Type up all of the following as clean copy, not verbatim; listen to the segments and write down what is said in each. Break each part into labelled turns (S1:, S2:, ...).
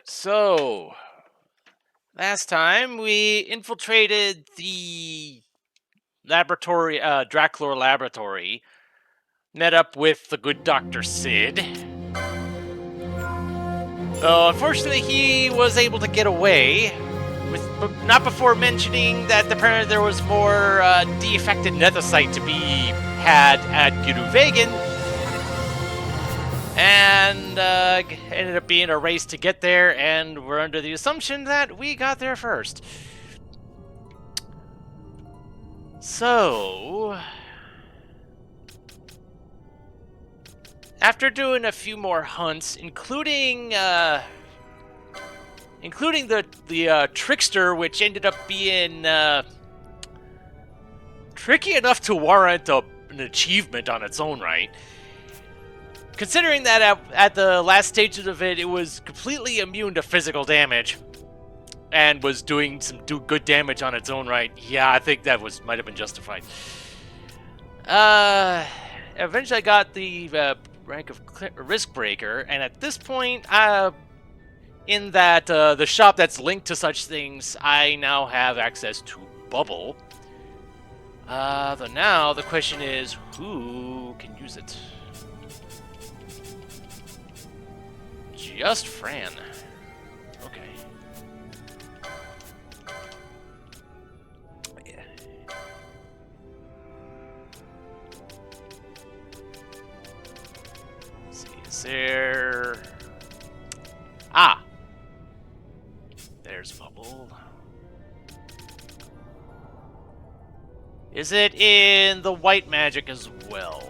S1: So, last time we infiltrated the laboratory, Dracula laboratory, met up with the good Dr. Sid. Unfortunately, he was able to get away, but not before mentioning that apparently there was more defected nethicite to be had at Guruvegan, and ended up being a race to get there, and we're under the assumption that we got there first. So, after doing a few more hunts, including the trickster, which ended up being tricky enough to warrant an achievement on its own right. Considering that at the last stages of it, it was completely immune to physical damage and was doing some good damage on its own right. Yeah, I think that might have been justified. Eventually I got the rank of risk breaker, and at this point, in that the shop that's linked to such things, I now have access to Bubble. Though now the question is, who can use it? Just Fran. Okay. Yeah. Let's see, is there... Ah! There's Bubble. Is it in the white magic as well?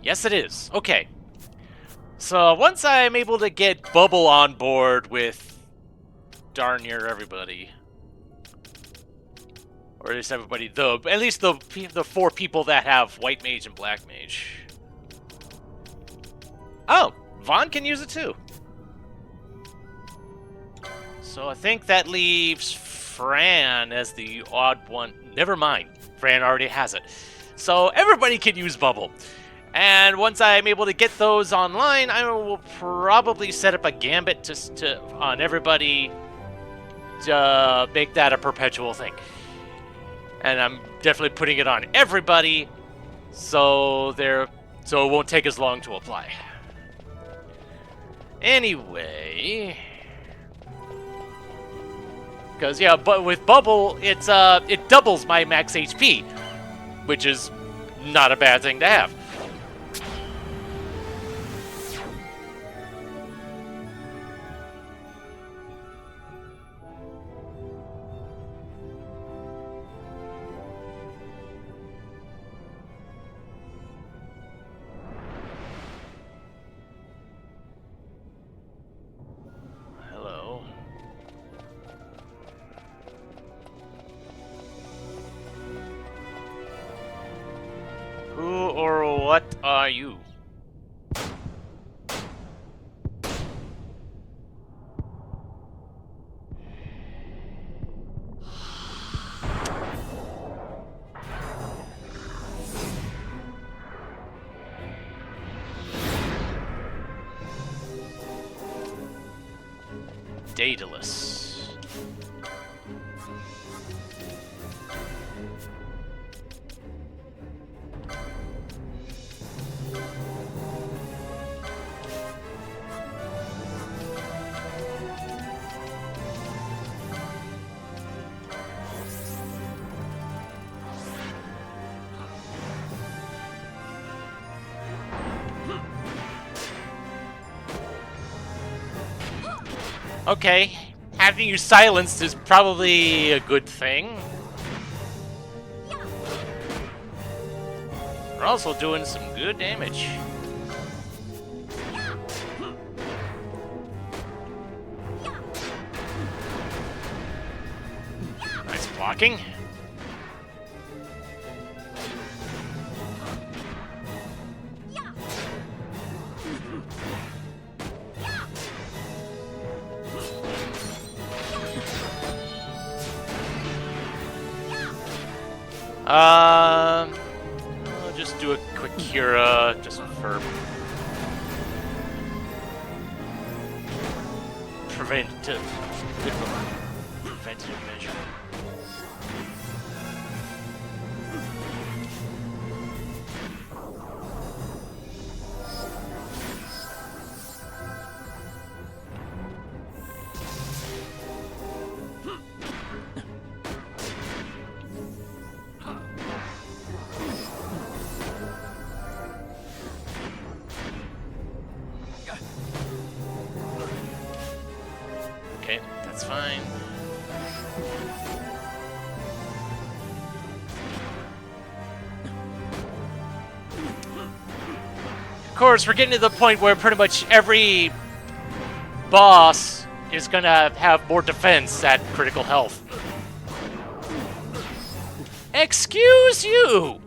S1: Yes, it is. Okay. So once I'm able to get Bubble on board with darn near everybody, or at least everybody, at least the 4 people that have white mage and black mage. Oh, Vaughn can use it too. So I think that leaves Fran as the odd one. Never mind, Fran already has it. So everybody can use Bubble. And once I'm able to get those online, I will probably set up a gambit on everybody to make that a perpetual thing. And I'm definitely putting it on everybody, so it won't take as long to apply. Anyway, because yeah, but with Bubble, it doubles my max HP, which is not a bad thing to have. Who or what are you? Daedalus. Okay, having you silenced is probably a good thing. We're also doing some good damage. Nice blocking. I'll just do a quick Cura just for preventative measure. Okay, that's fine. Of course, we're getting to the point where pretty much every boss is gonna have more defense at critical health. Excuse you!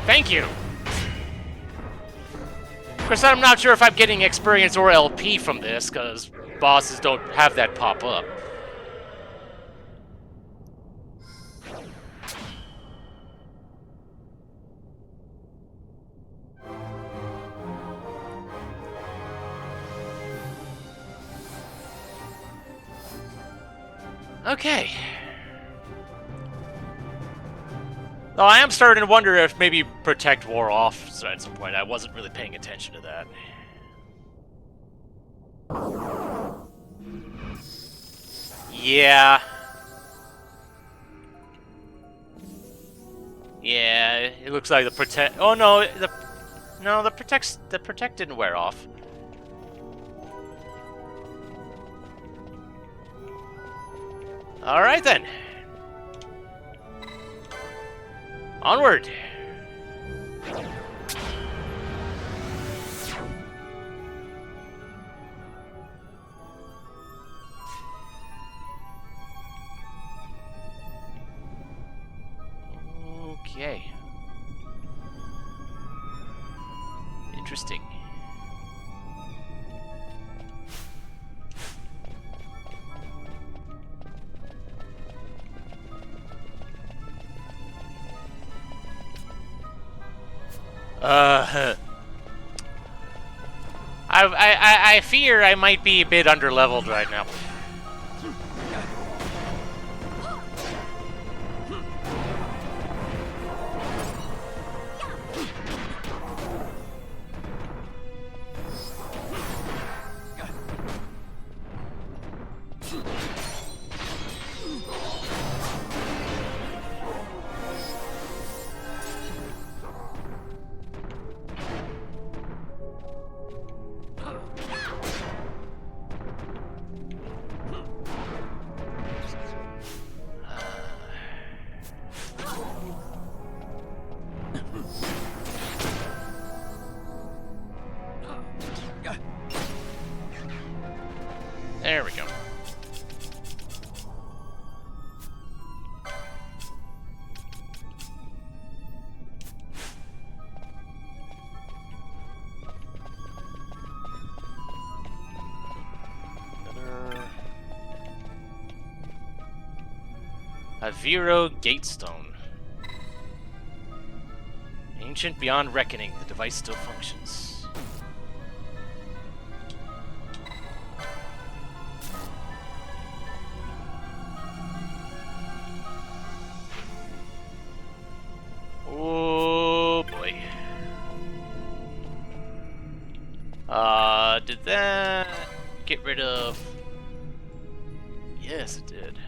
S1: Thank you! Of course, I'm not sure if I'm getting experience or LP from this, because bosses don't have that pop up. Okay. Though I am starting to wonder if maybe Protect wore off at some point. I wasn't really paying attention to that. Yeah. Yeah, it looks like the Protect... Oh no, the Protect didn't wear off. Alright then. Onward! Okay. Interesting. I fear I might be a bit underleveled right now. There we go. Aviro Gatestone. Ancient beyond reckoning, the device still functions. Oh boy. Did that get rid of... Yes, it did.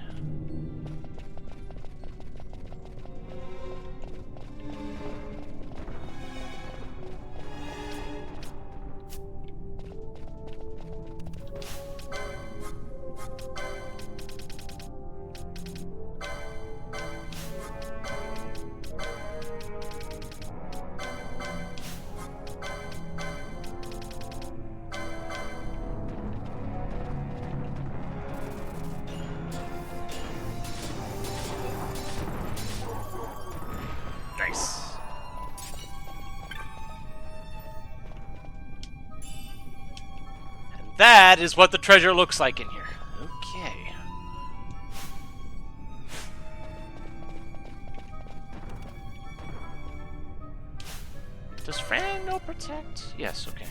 S1: that is what the treasure looks like in here. Okay. Does Fran no protect? Yes, okay.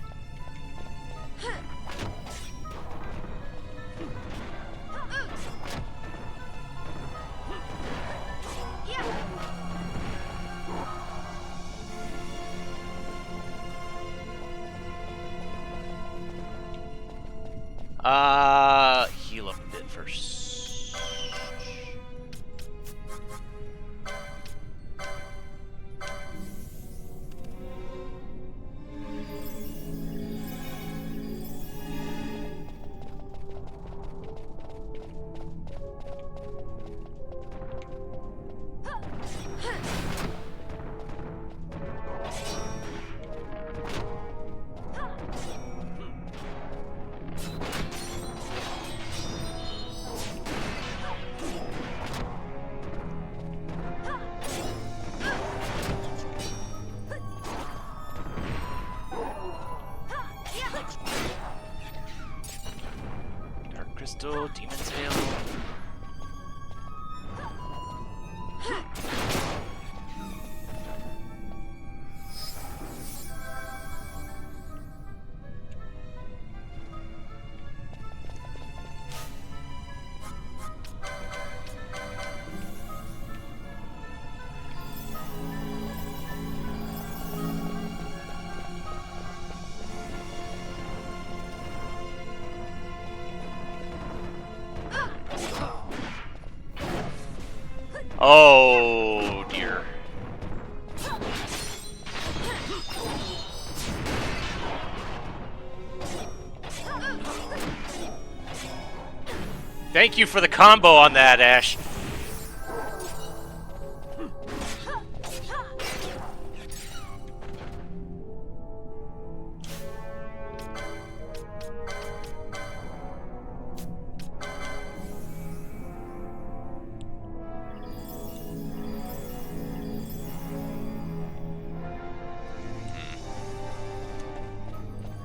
S1: Heal up a bit first. Crystal, Demon Tail. Oh dear. Thank you for the combo on that, Ash.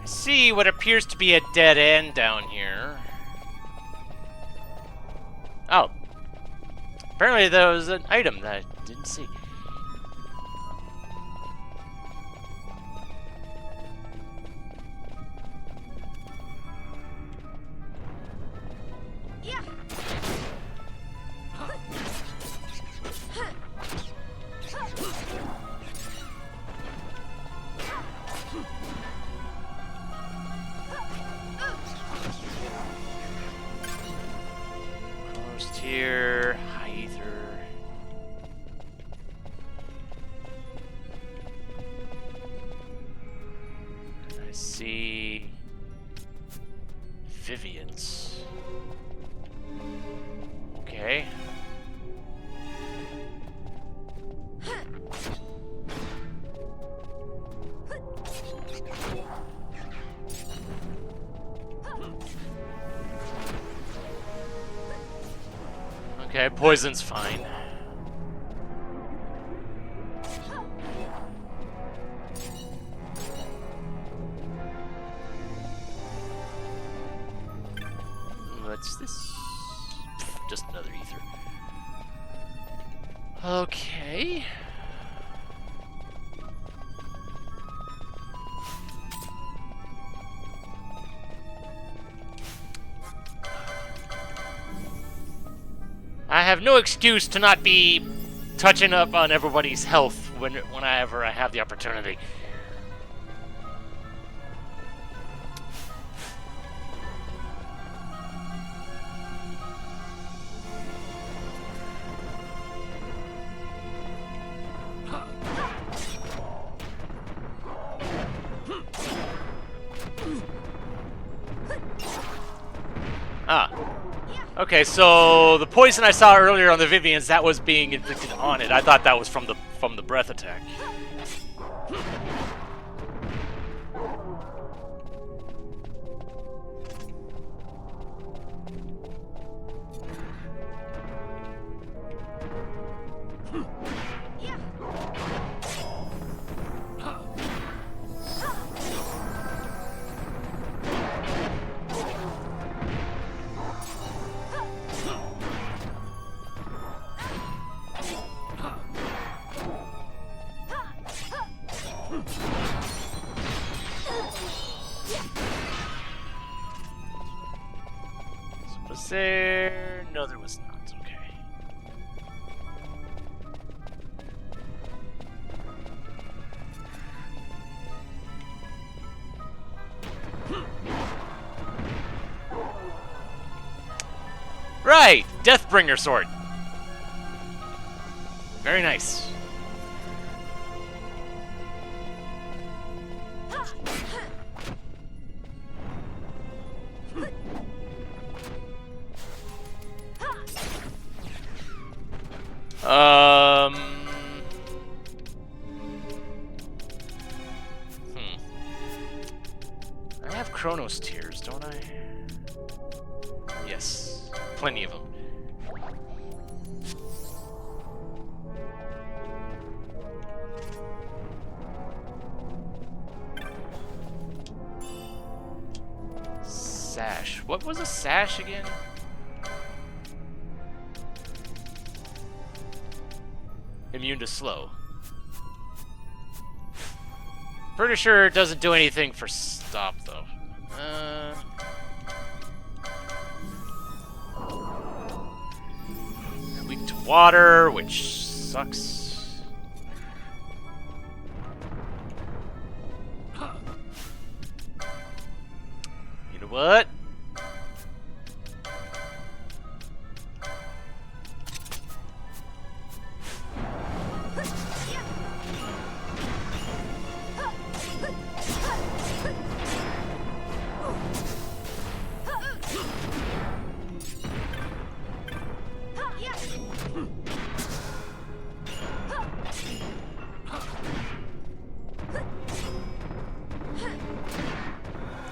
S1: See what appears to be a dead end down here. Oh. Apparently there was an item that I didn't see.
S2: Yeah.
S1: Here, high ether. I see Vivian's. Okay. Okay, poison's fine. What's this? Just another ether. Okay. I have no excuse to not be touching up on everybody's health whenever I have the opportunity. Ah. Okay, so the poison I saw earlier on the Vivians, that was being inflicted on it. I thought that was from the breath attack. there? No, there was not. Okay. Right! Deathbringer sword. Very nice. I have Chronos tears, don't I? Yes. Plenty of them. Sash. What was a sash again? Immune to slow. Pretty sure it doesn't do anything for stop, though. Weak to water, which sucks. You know what?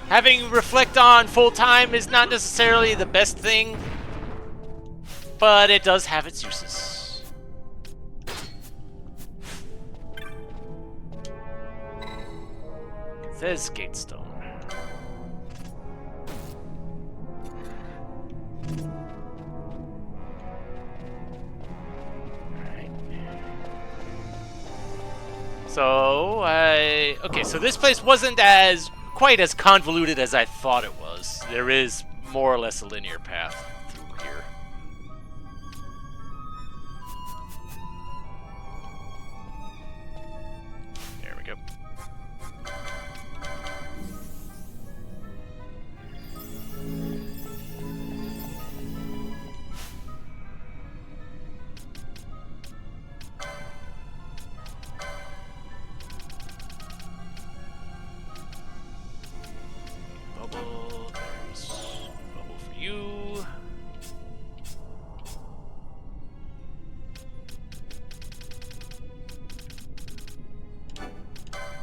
S1: Having reflect on full time is not necessarily the best thing, but it does have its uses. It says Gatestone. So, okay, so this place wasn't quite as convoluted as I thought it was. There is more or less a linear path through here. There we go. Bubble, there's bubble for you.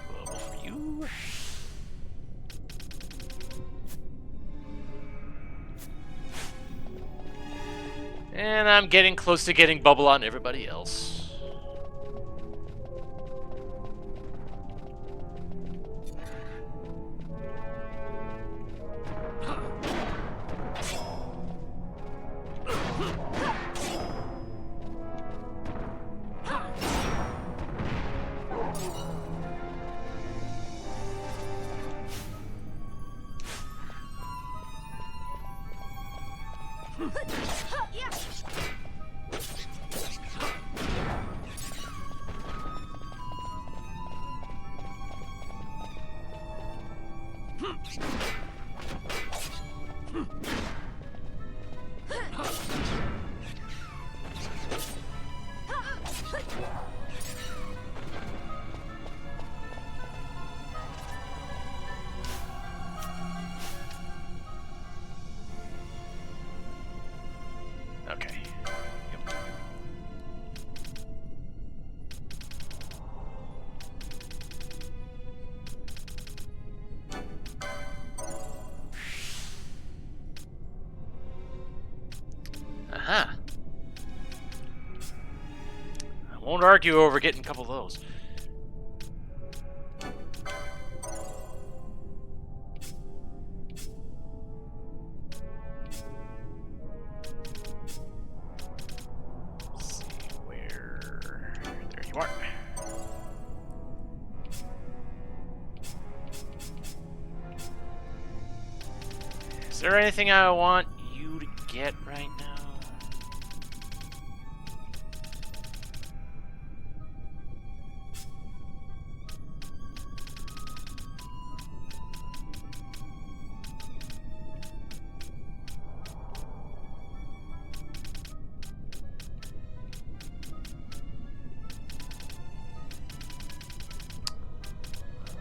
S1: Bubble for you. And I'm getting close to getting bubble on everybody else. Okay. Yep. Aha. I won't argue over getting a couple of those. Is there anything I want you to get right now?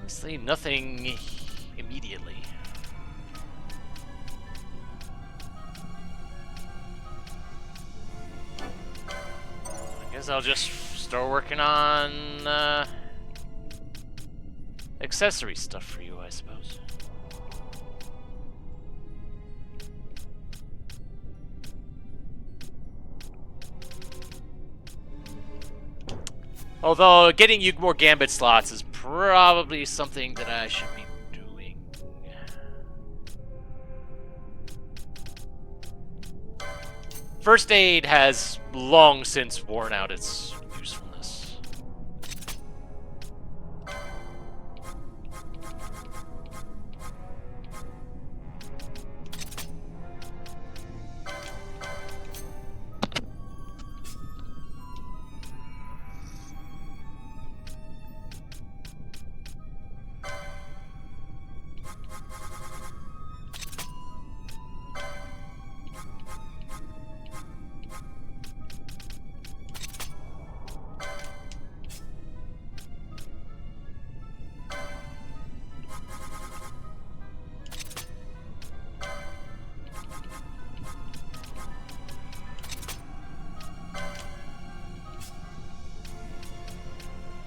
S1: Honestly, nothing immediately. I guess I'll just start working on accessory stuff for you, I suppose. Although, getting you more Gambit slots is probably something that I should be doing. First Aid has long since worn out its usefulness.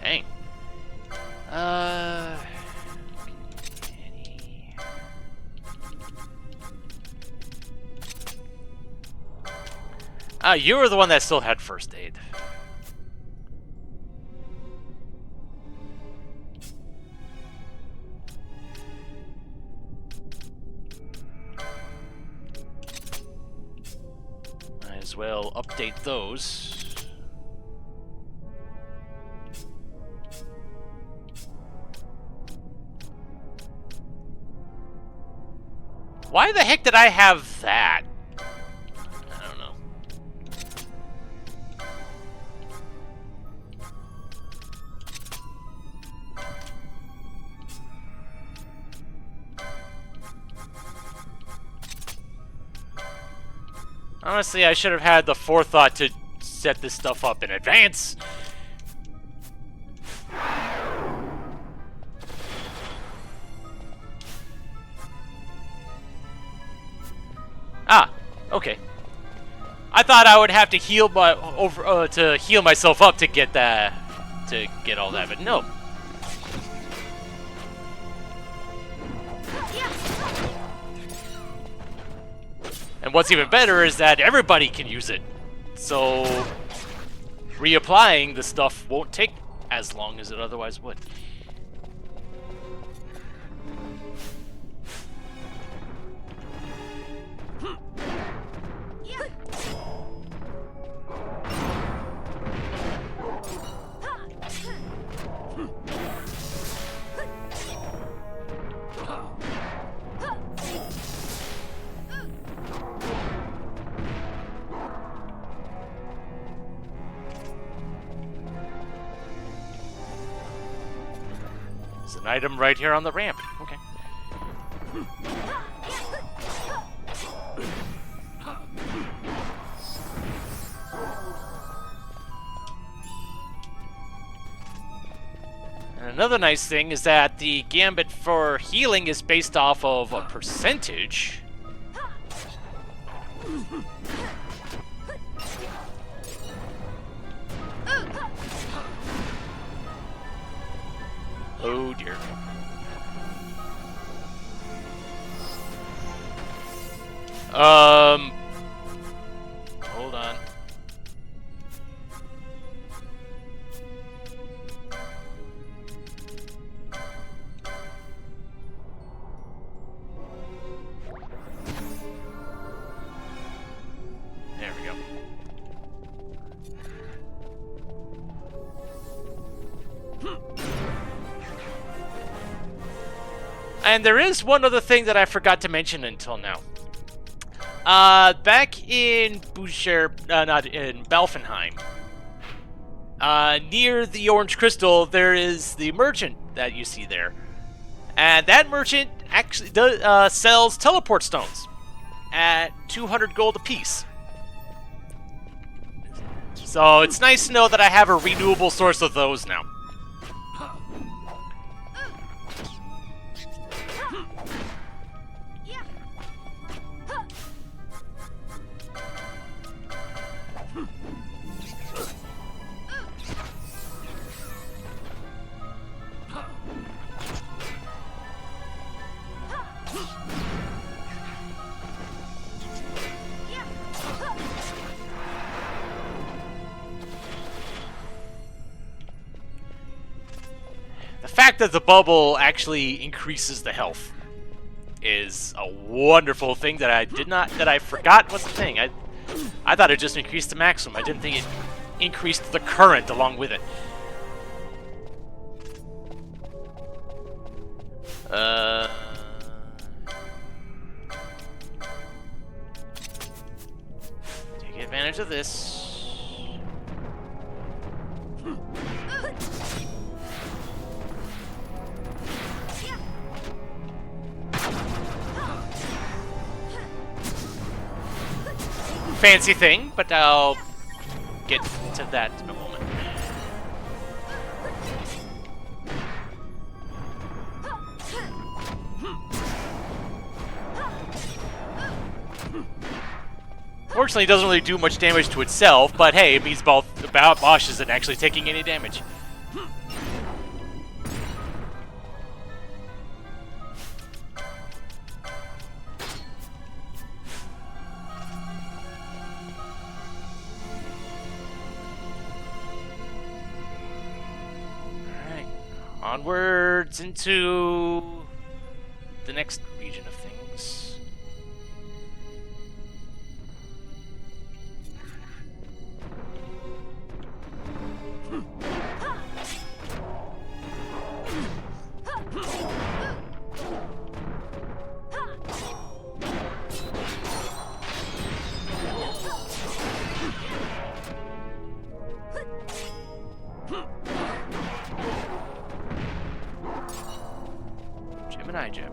S1: Dang. You were the one that still had first aid. Might as well update those. Why the heck did I have that? I don't know. Honestly, I should have had the forethought to set this stuff up in advance. Ah, okay. I thought I would have to heal heal myself up to get that, to get all that, but no. And what's even better is that everybody can use it, so reapplying the stuff won't take as long as it otherwise would. There's an item right here on the ramp. Okay. And another nice thing is that the gambit for healing is based off of a percentage. Oh dear. Hold on. There we go. And there is one other thing that I forgot to mention until now. Back in Boucher, not in Balfenheim, near the Orange Crystal, there is the merchant that you see there. And that merchant actually sells teleport stones at 200 gold apiece. So it's nice to know that I have a renewable source of those now. The fact that the bubble actually increases the health is a wonderful thing that I forgot was a thing. I thought it just increased the maximum. I didn't think it increased the current along with it. Take advantage of this. Fancy thing, but I'll get to that in a moment. Fortunately, it doesn't really do much damage to itself, but hey, it means both Bosch isn't actually taking any damage. Onwards into the next region of things. Gemini Gem.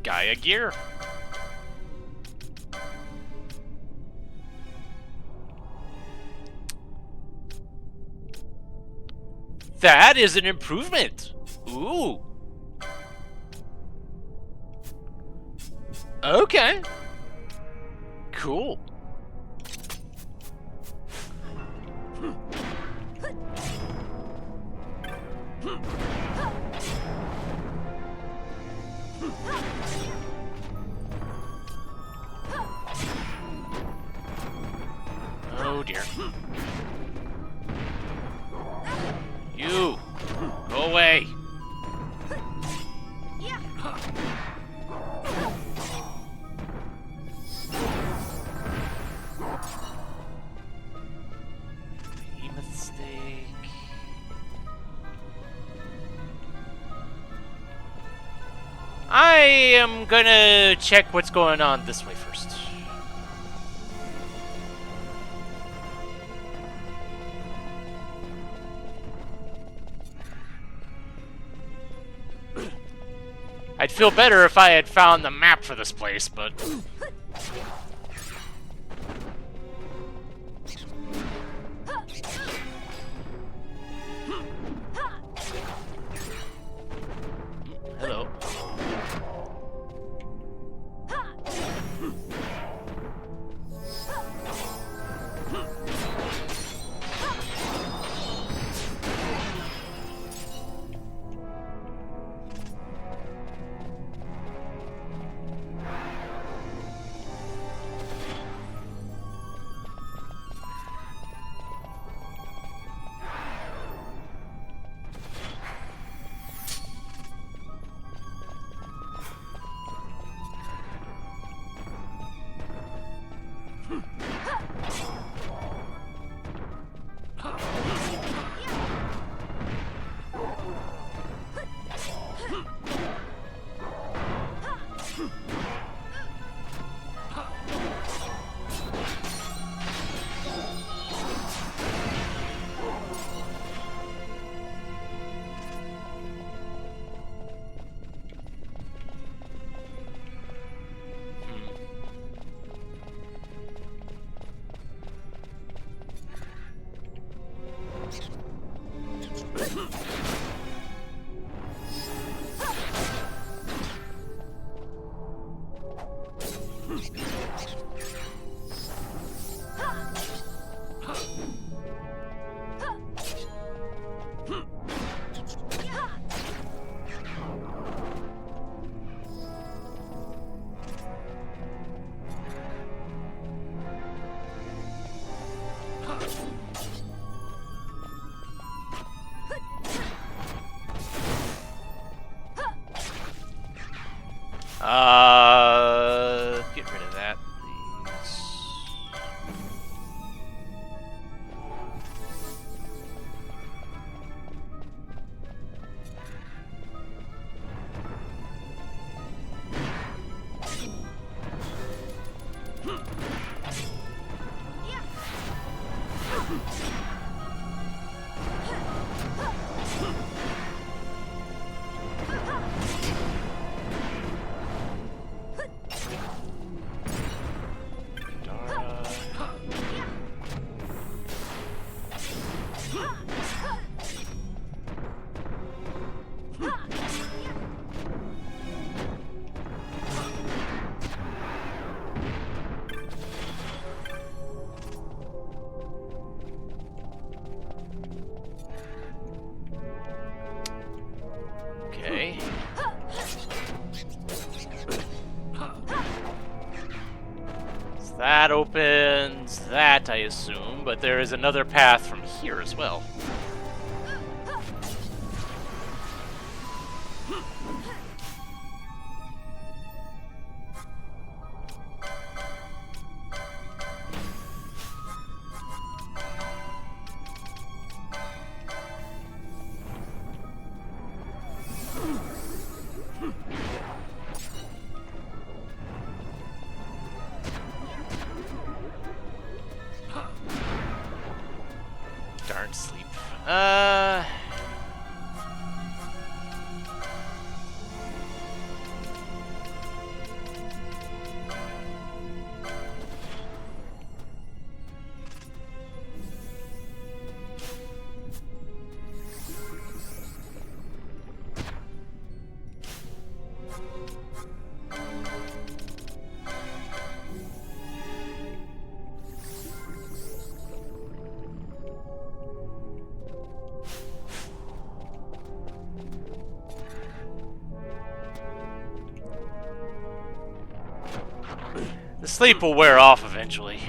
S1: Gaia gear. That is an improvement. Ooh. Okay. Cool. Oh dear. You! Go away! Behemoth steak. I am gonna check what's going on this way first. I'd feel better if I had found the map for this place, but... Okay. So that opens that, I assume, but there is another path from here as well. Darn sleep. The sleep will wear off eventually.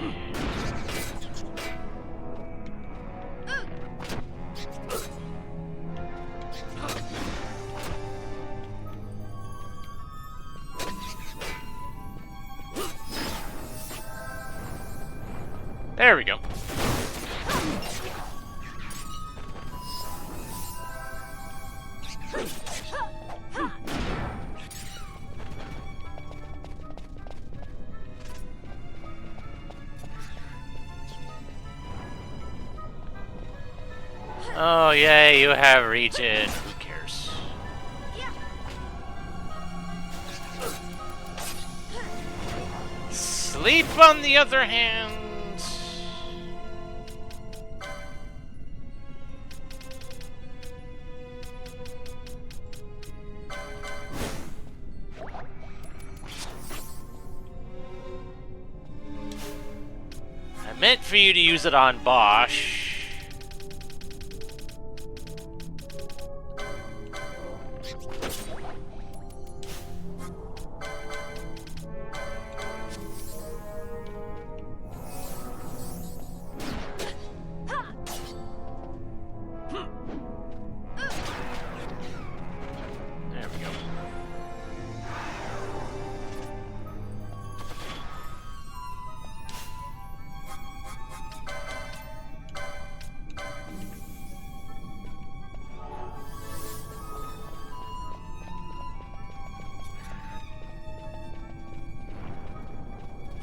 S1: There we go. Oh, yay, you have regen. Who cares? Sleep, on the other hand... I meant for you to use it on Bosch.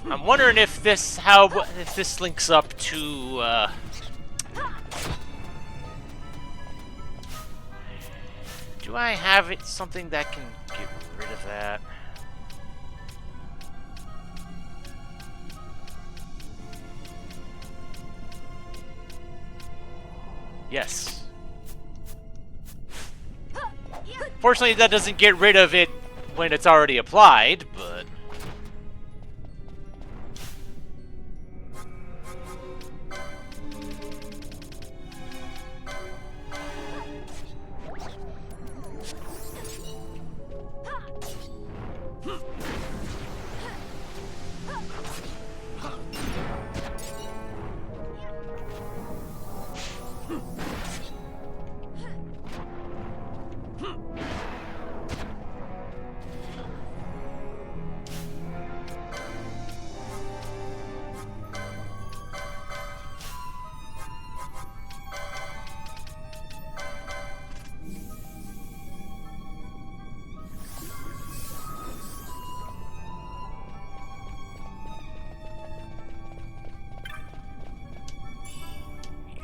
S1: I'm wondering if this links up to do I have it something that can get rid of that? Yes. Fortunately, that doesn't get rid of it when it's already applied, but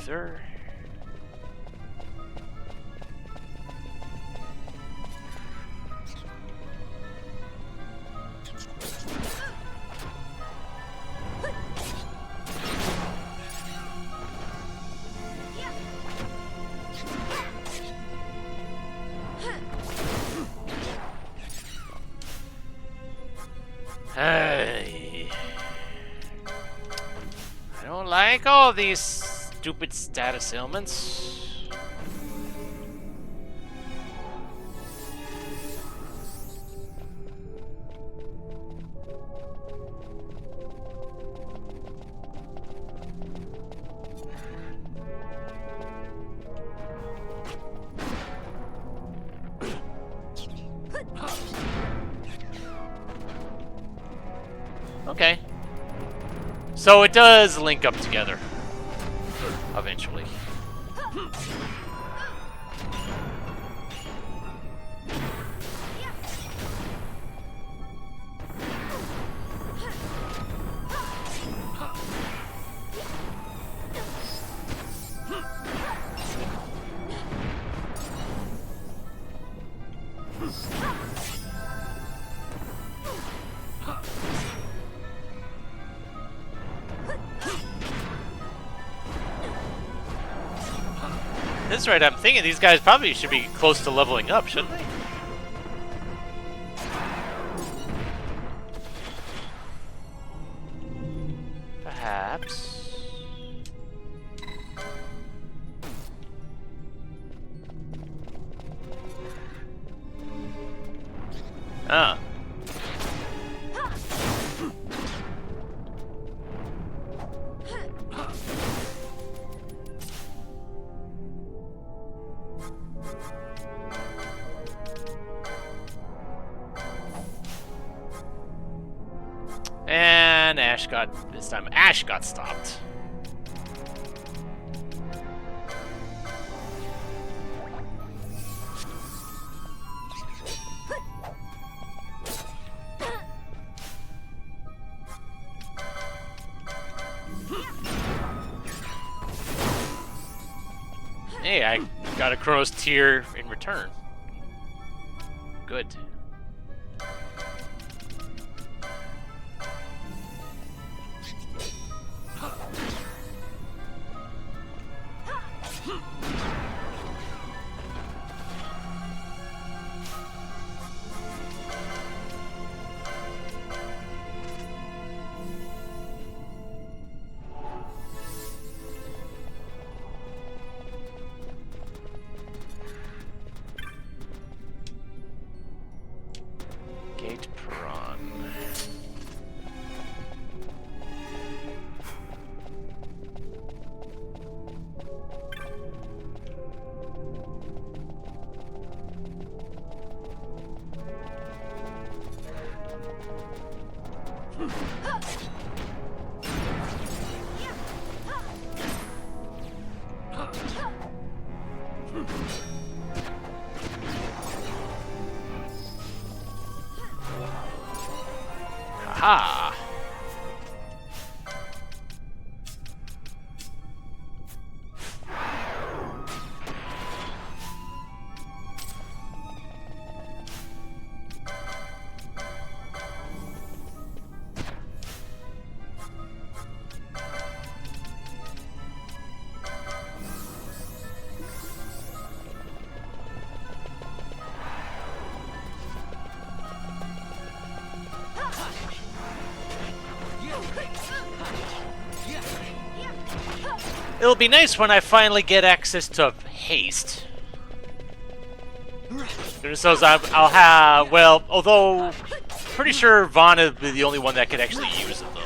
S1: Ether. Hey. I don't like all these stupid status ailments. Okay. So it does link up together. Eventually. That's right, I'm thinking these guys probably should be close to leveling up, shouldn't they? Perhaps. Ah. And this time Ash got stopped. Hey, I got a Chronos tier in return. Good. Gate Prawn. Haha! It'll be nice when I finally get access to haste. So I'll have, well, although pretty sure Vaughn would be the only one that could actually use it though.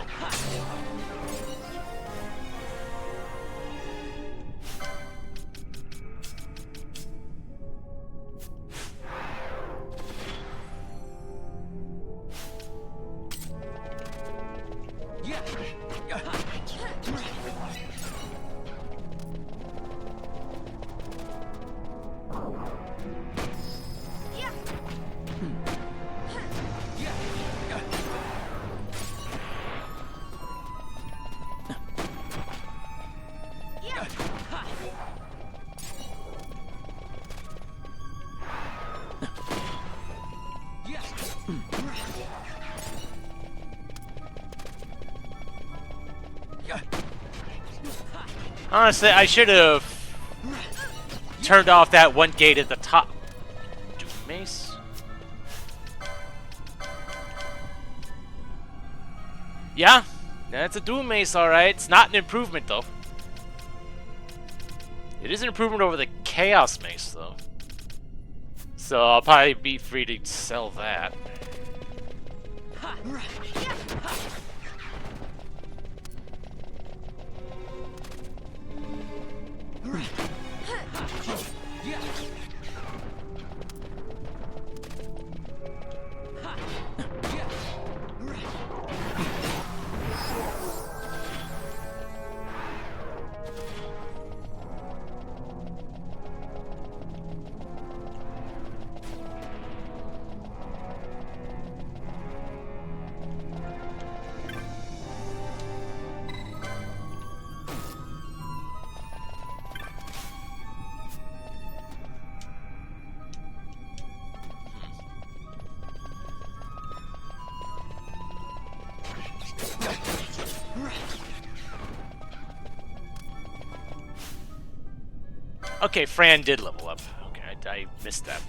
S1: Honestly, I should have turned off that one gate at the top. Doom Mace? Yeah, that's a Doom Mace, alright. It's not an improvement, though. It is an improvement over the Chaos Mace, though. So I'll probably be free to sell that. Okay, Fran did level up. Okay, I missed that.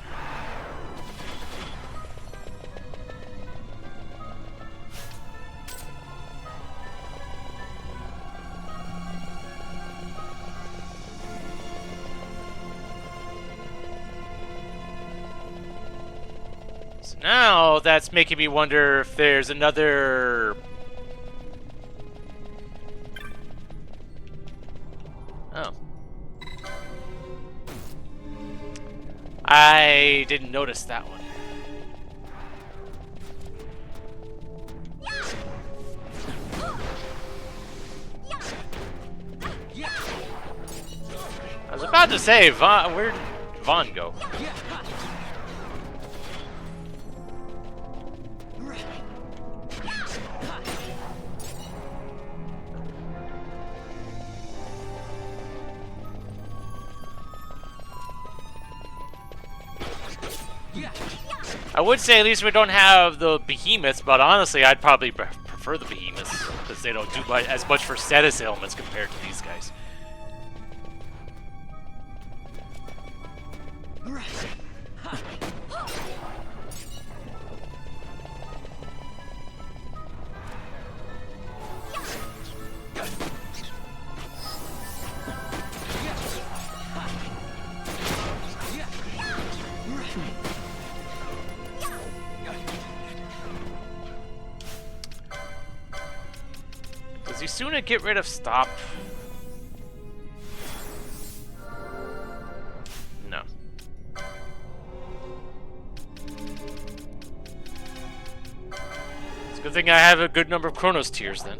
S1: So now that's making me wonder if there's another... Oh. I didn't notice that one. I was about to say, where'd Vaughn go? I would say at least we don't have the behemoths, but honestly, I'd probably prefer the behemoths because they don't do as much for status ailments compared to these guys. Does he sooner get rid of stop? No. It's a good thing I have a good number of Chronos tiers then.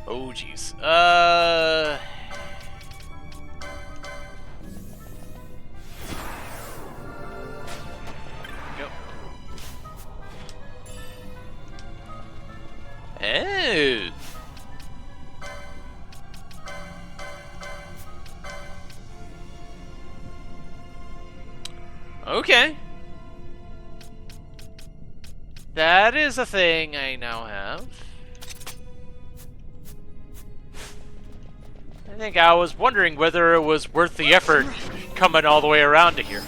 S1: Oh, jeez. Go. Oh. Okay. That is a thing I now have. I think I was wondering whether it was worth the effort coming all the way around to here.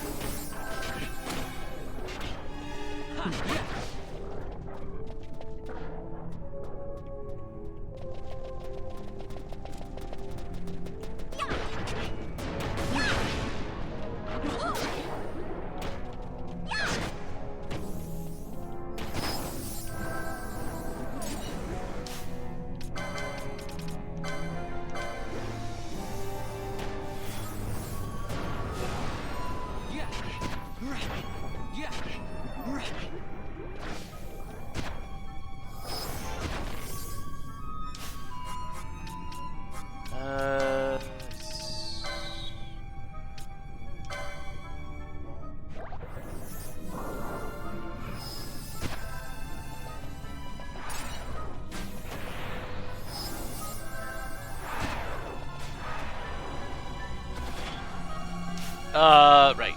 S1: Right.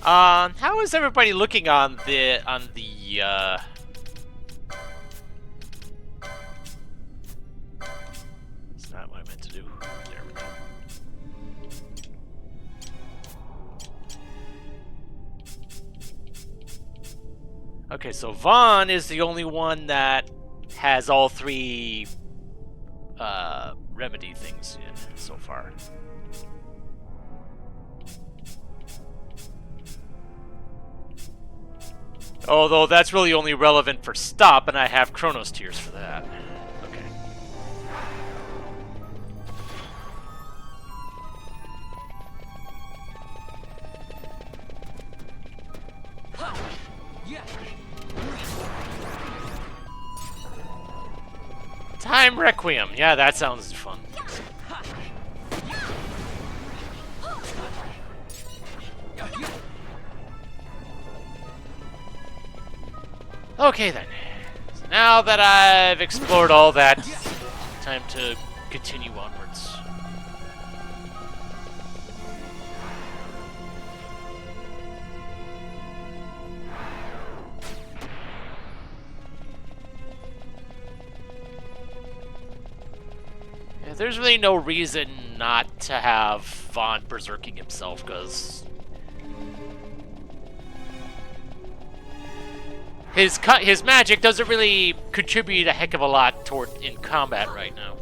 S1: How is everybody looking on the It's not what I meant to do. There we go. Okay, so Vaughn is the only one that has all three remedy things in so far. Although that's really only relevant for stop, and I have Chronos Tears for that. Okay. Time Requiem. Yeah, that sounds fun. Okay then. So now that I've explored all that, time to continue onwards. Yeah, there's really no reason not to have Vaughn berserking himself, because his magic doesn't really contribute a heck of a lot in combat right now.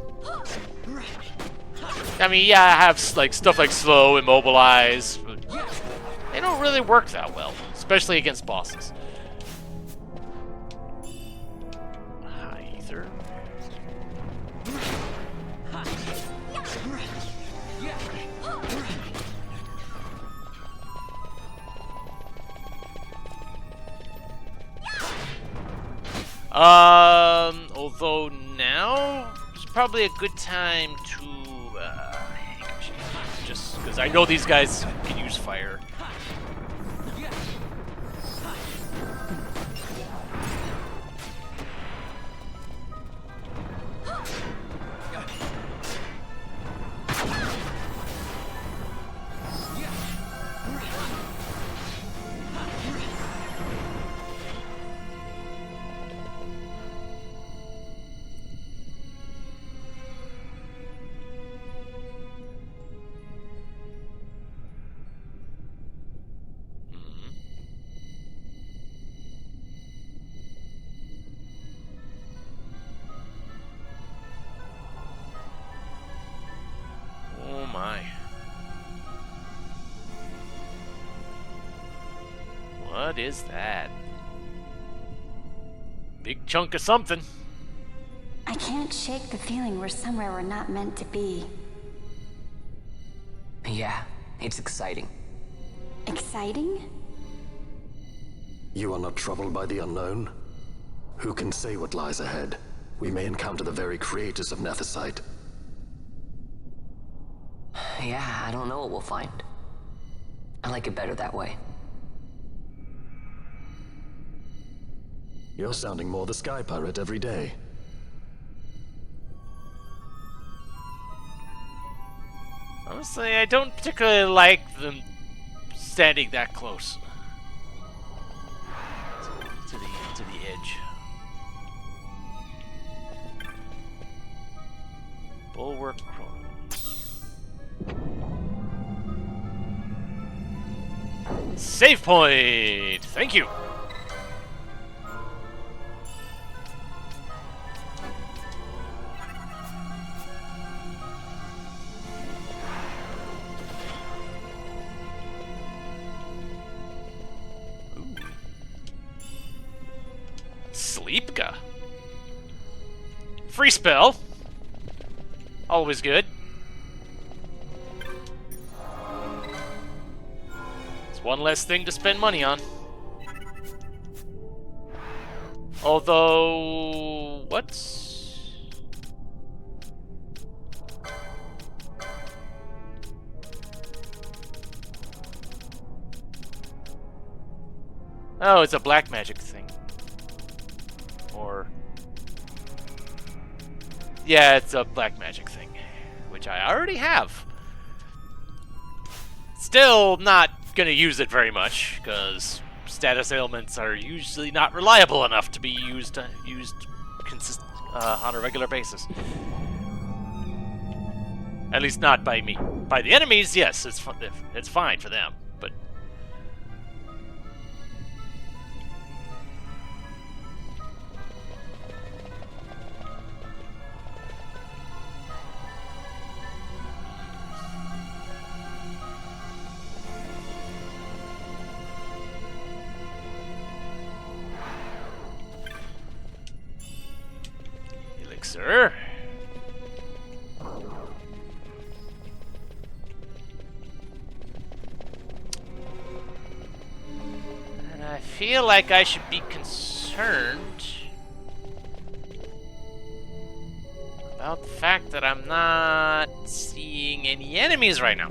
S1: I mean, yeah, I have like stuff like slow, immobilize, but they don't really work that well, especially against bosses. High ether. Although now is probably a good time to just because I know these guys can use fire. What is that? Big chunk of something.
S2: I can't shake the feeling we're somewhere we're not meant to be.
S3: Yeah, it's exciting.
S2: Exciting?
S4: You are not troubled by the unknown? Who can say what lies ahead? We may encounter the very creators of Nethicite.
S3: Yeah, I don't know what we'll find. I like it better that way.
S4: You're sounding more the Sky Pirate every day.
S1: Honestly, I don't particularly like them standing that close to the edge. Bulwark Chronos. Save point! Thank you! Sleepka. Free spell. Always good. It's one less thing to spend money on. Although, what's... Oh, it's a black magic thing. Or... Yeah, it's a black magic thing, which I already have. Still not gonna use it very much, because status ailments are usually not reliable enough to be used on a regular basis. At least not by me. By the enemies, yes, it's fine for them, but elixir. And I feel like I should be concerned about the fact that I'm not seeing any enemies right now.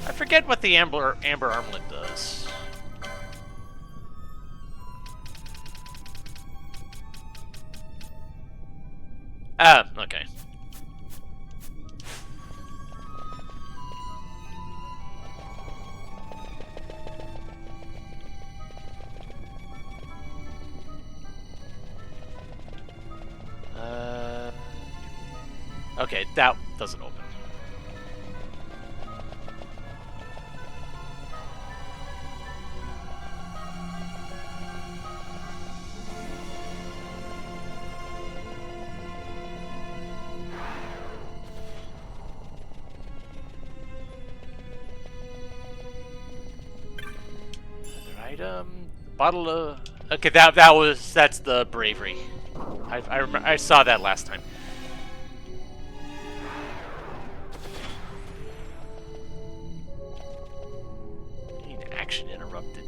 S1: I forget what the amber armlet does. Ah, okay. Okay, that doesn't open. Item, bottle of. Okay, that's the bravery. I remember, I saw that last time. Action interrupted.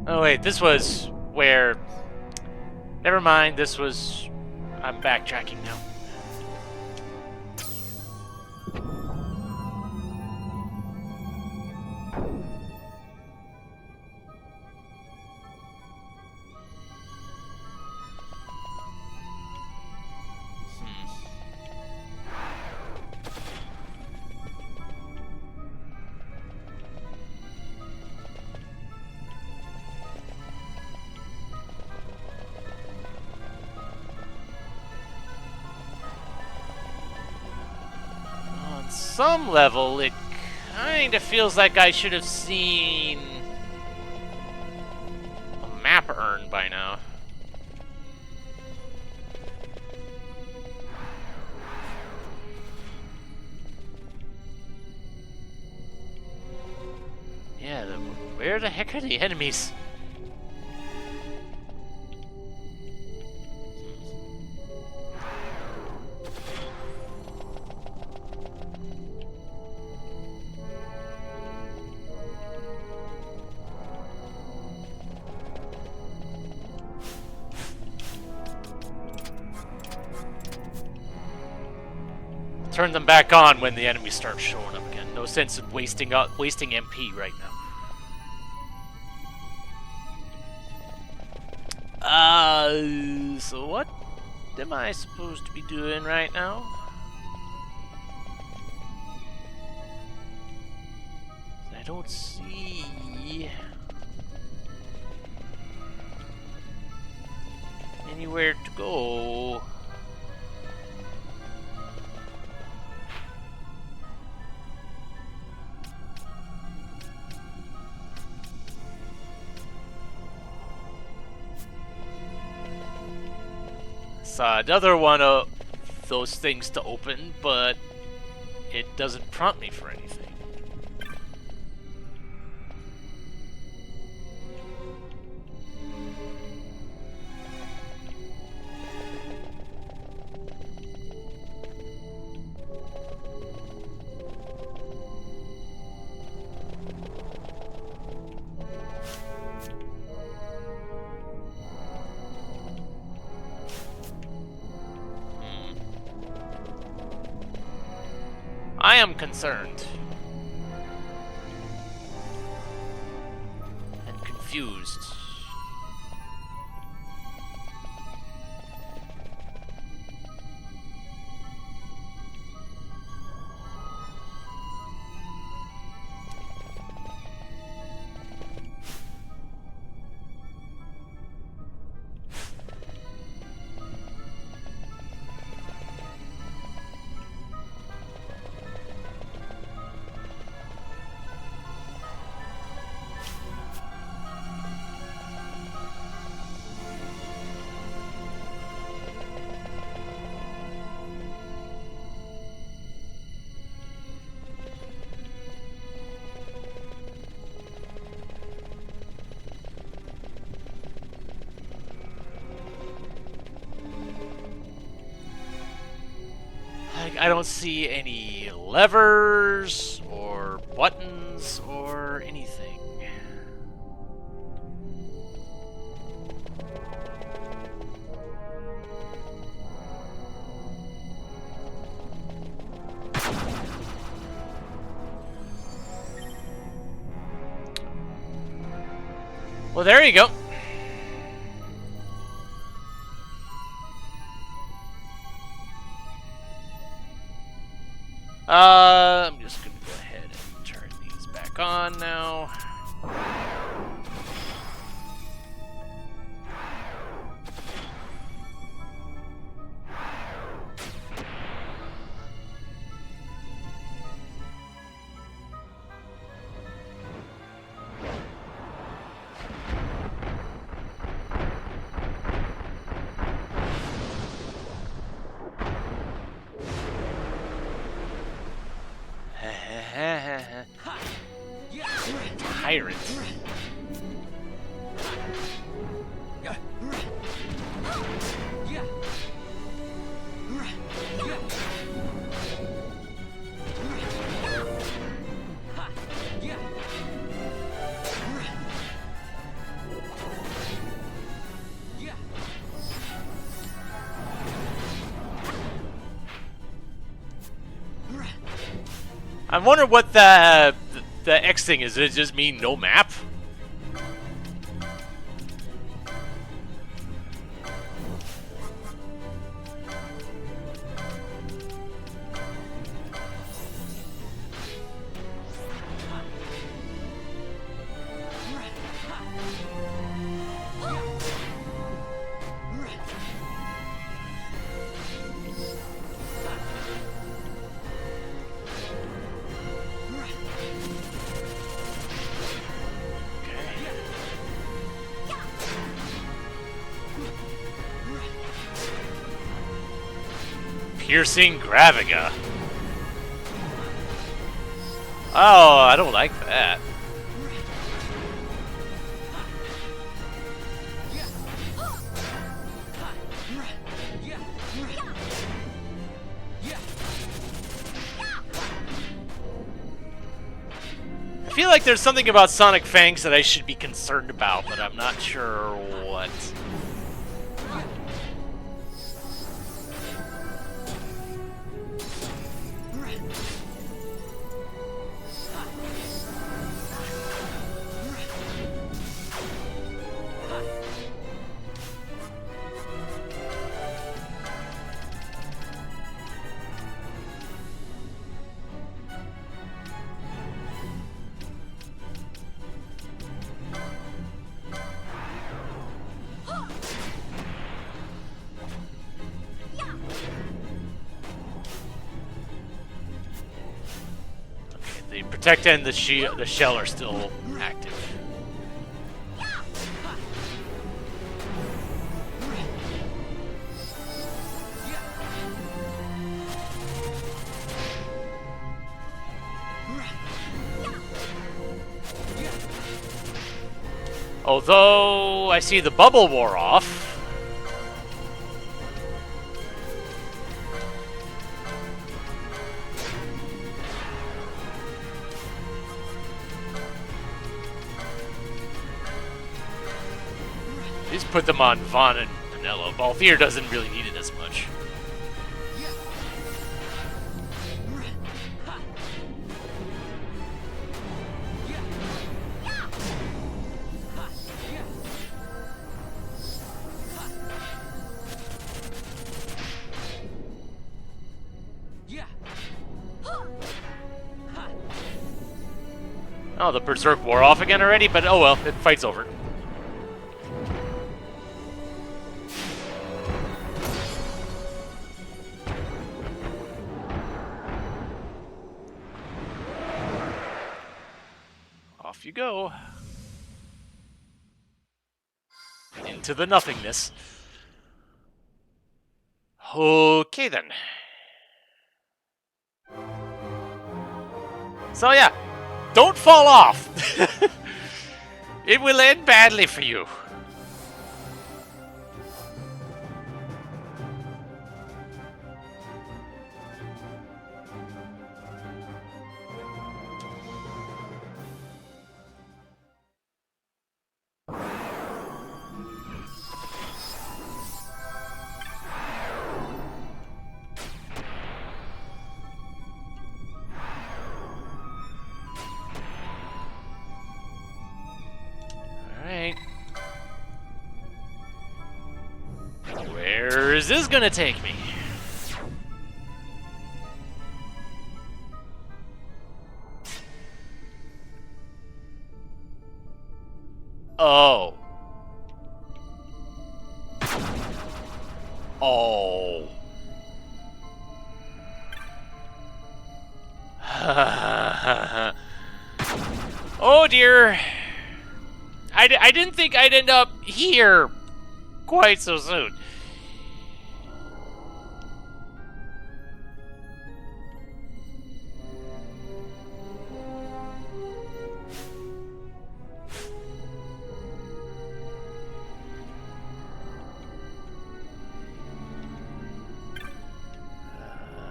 S1: Oh wait, this was where. Never mind. This was. I'm backtracking now. Some level, it kind of feels like I should have seen a map urn by now. Yeah, where the heck are the enemies? Turn them back on when the enemies start showing up again. No sense in wasting MP right now. So what am I supposed to be doing right now? I don't see anywhere to go. Saw another one of those things to open, but it doesn't prompt me for anything. I am concerned. And confused. I don't see any levers or buttons or anything. Well, there you go. I'm just gonna go ahead and turn these back on now. Tyrant. I wonder what the X thing is. Does it just mean no map? Piercing Graviga. Oh, I don't like that. I feel like there's something about Sonic Fangs that I should be concerned about, but I'm not sure what. The Protect and the shell are still active. Although I see the bubble wore off. Just put them on Vaughn and Vanilla. Balthier doesn't really need it as much. Oh, the Berserk wore off again already, but oh well, the fight's over. Off you go. Into the nothingness. Okay then. So yeah, don't fall off. It will end badly for you. Where is this gonna take me? Oh. Oh. Oh dear. I didn't think I'd end up here quite so soon.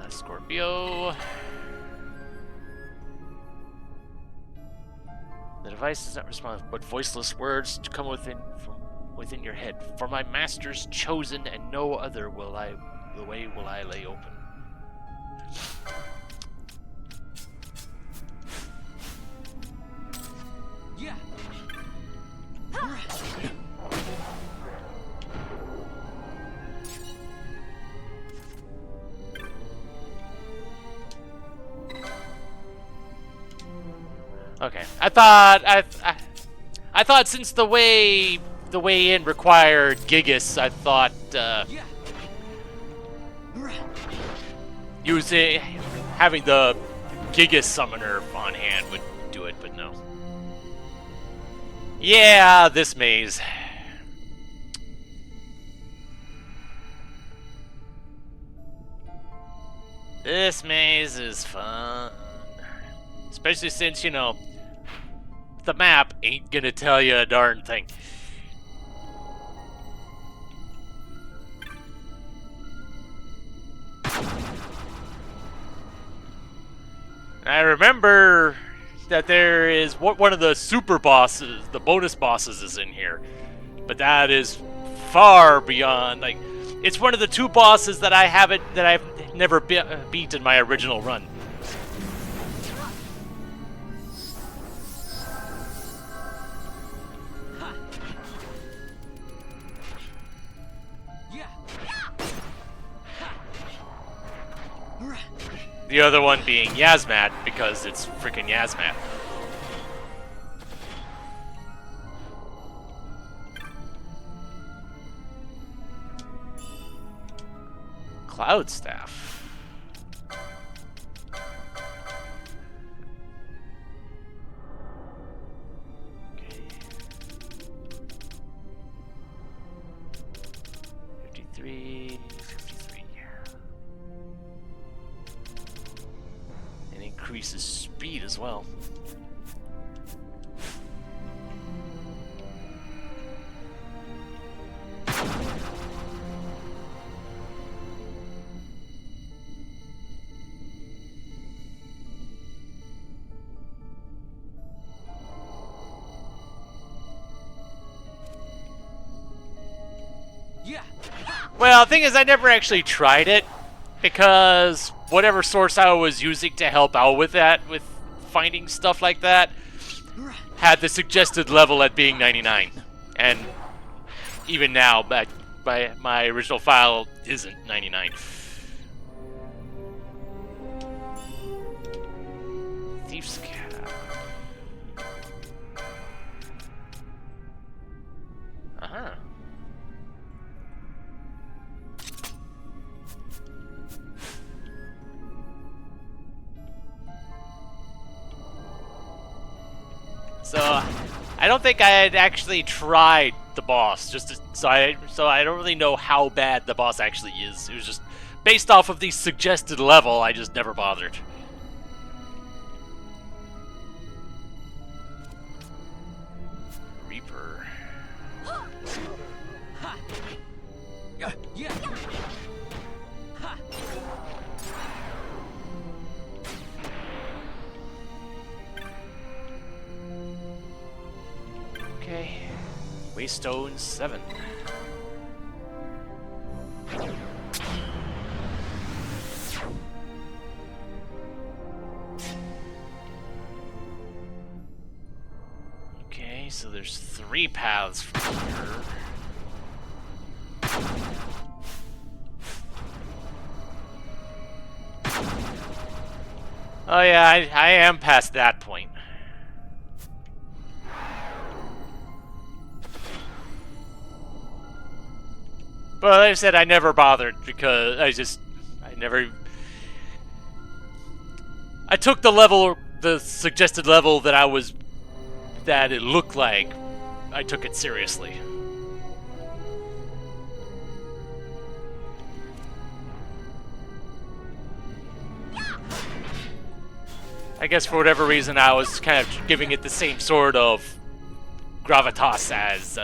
S1: Scorpio. The device does not respond, but voiceless words come from within your head. For my master's chosen, and no other the way will I lay open.
S5: Yeah.
S1: Okay, I thought since the way in required Gigas, I thought having the Gigas summoner on hand would do it, but no. Yeah, this maze. This maze is fun. Especially since, you know, the map ain't gonna tell you a darn thing. I remember that there is one of the super bosses, the bonus bosses is in here. But that is far beyond, like, it's one of the two bosses that I've never beat in my original run. The other one being Yasmat, because it's freaking Yasmat. Cloud Staff. Okay. 53. Increases speed as well.
S5: Yeah.
S1: Well, the thing is, I never actually tried it because whatever source I was using to help out with that, with finding stuff like that, had the suggested level at being 99. And even now, by my original file isn't 99. Thief's Cap. So I don't think I had actually tried the boss. So I don't really know how bad the boss actually is. It was just based off of the suggested level. I just never bothered. Reaper. Okay. Waystone 7. Okay, so there's 3 paths from here. Oh yeah, I am past that point. But like I said, I never bothered because I took the suggested level that it looked like. I took it seriously. I guess for whatever reason I was kind of giving it the same sort of gravitas as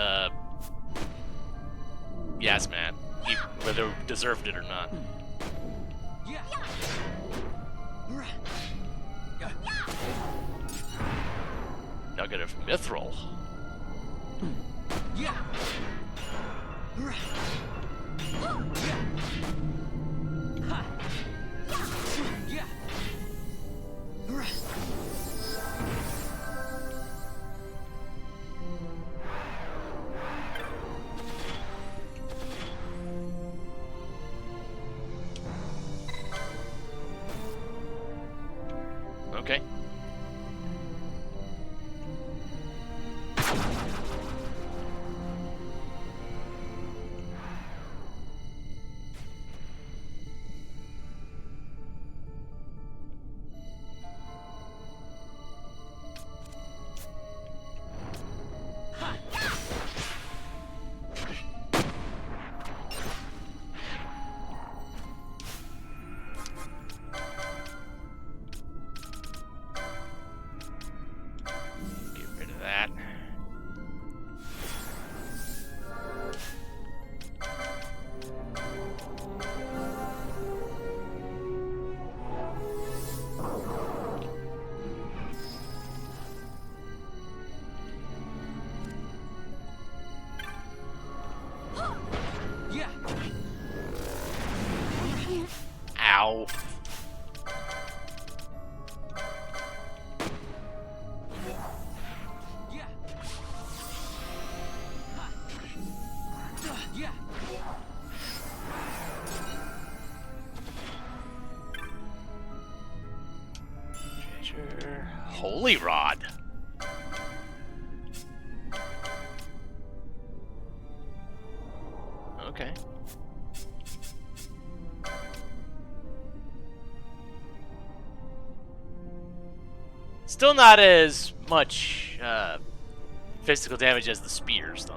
S1: Yes, man. Whether it deserved it or not. Nugget of Mithril. Okay. Ow. Treasure. Holy Rod. Okay. Still not as much physical damage as the spears, though.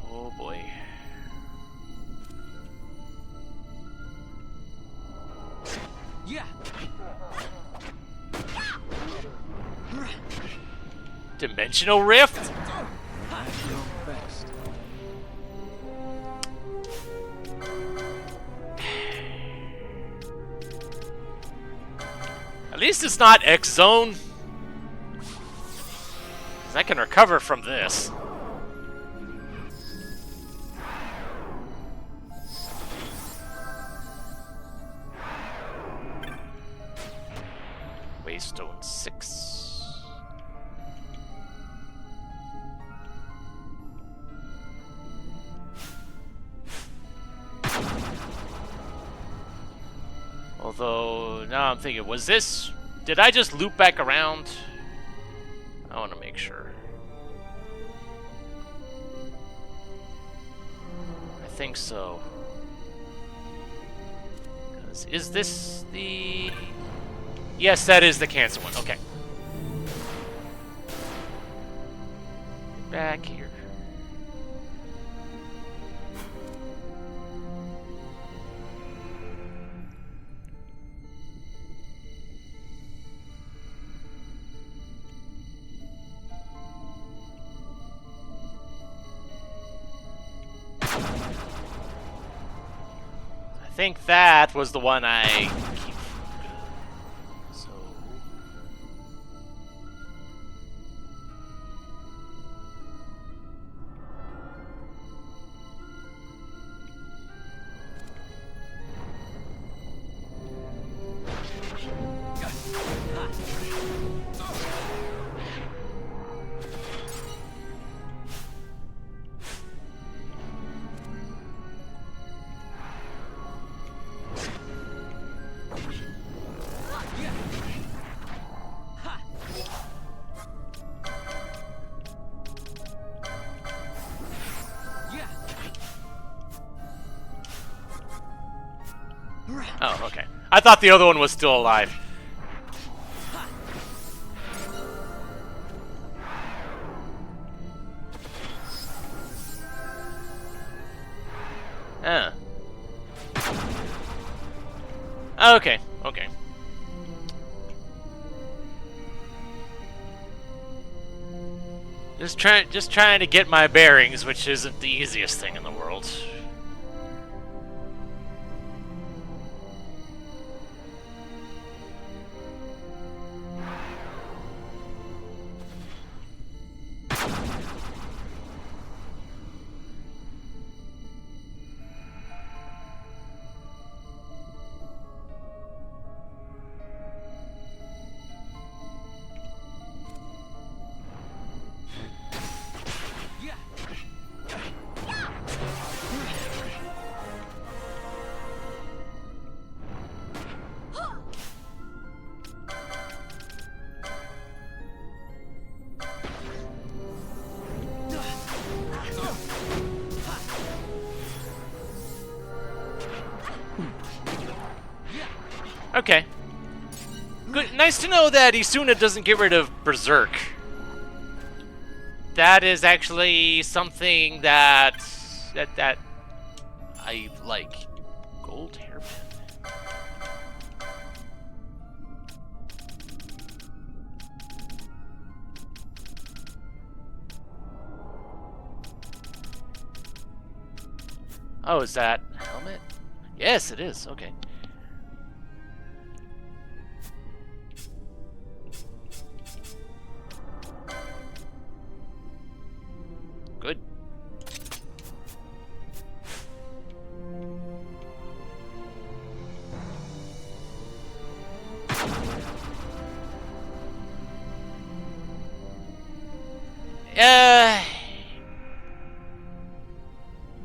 S1: Oh boy. Dimensional rift? At least it's not X Zone. 'Cause I can recover from this. Waystone 6. Although, now I'm thinking, was this... Did I just loop back around? I want to make sure. I think so. 'Cause is this the... Yes, that is the cancer one. Okay. Back here. I think that was the one I keep. So. Oh, okay. I thought the other one was still alive. Ah. Okay, okay. Just trying to get my bearings, which isn't the easiest thing in the world. Okay. Good. Nice to know that Isuna doesn't get rid of Berserk. That is actually something that I like. Gold hairpin. Oh, is that helmet? Yes, it is. Okay. Good.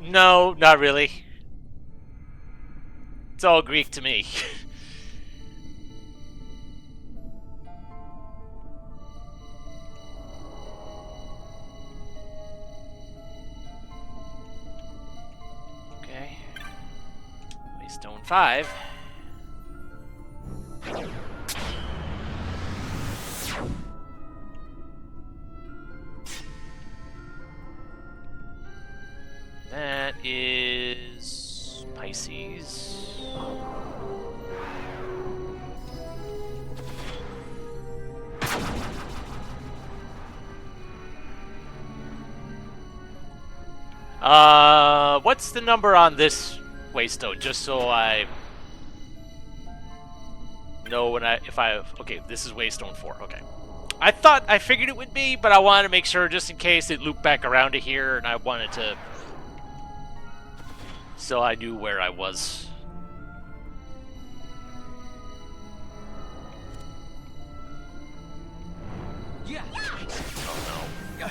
S1: No, not really. It's all Greek to me. Okay. Waystone 5. That is Pisces. What's the number on this waystone? Just so I know when okay, this is waystone 4. Okay. I figured it would be, but I wanted to make sure just in case it looped back around to here, and I wanted to, so I knew where I was. Oh no.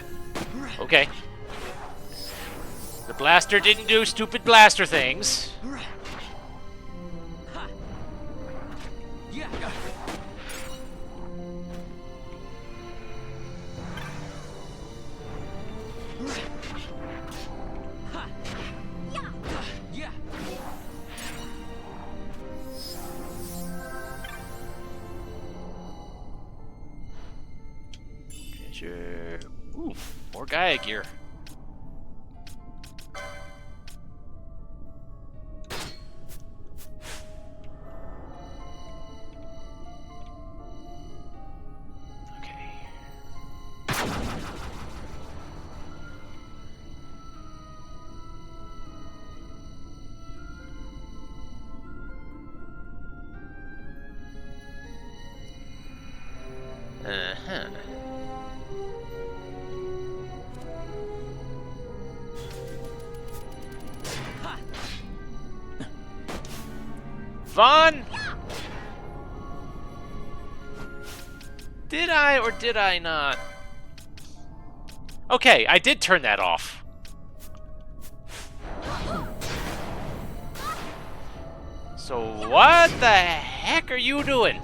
S1: Okay. The blaster didn't do stupid blaster things. Ooh, more Gaia gear. Okay. Uh-huh. Vaughn? Did I or did I not? Okay, I did turn that off. So what the heck are you doing?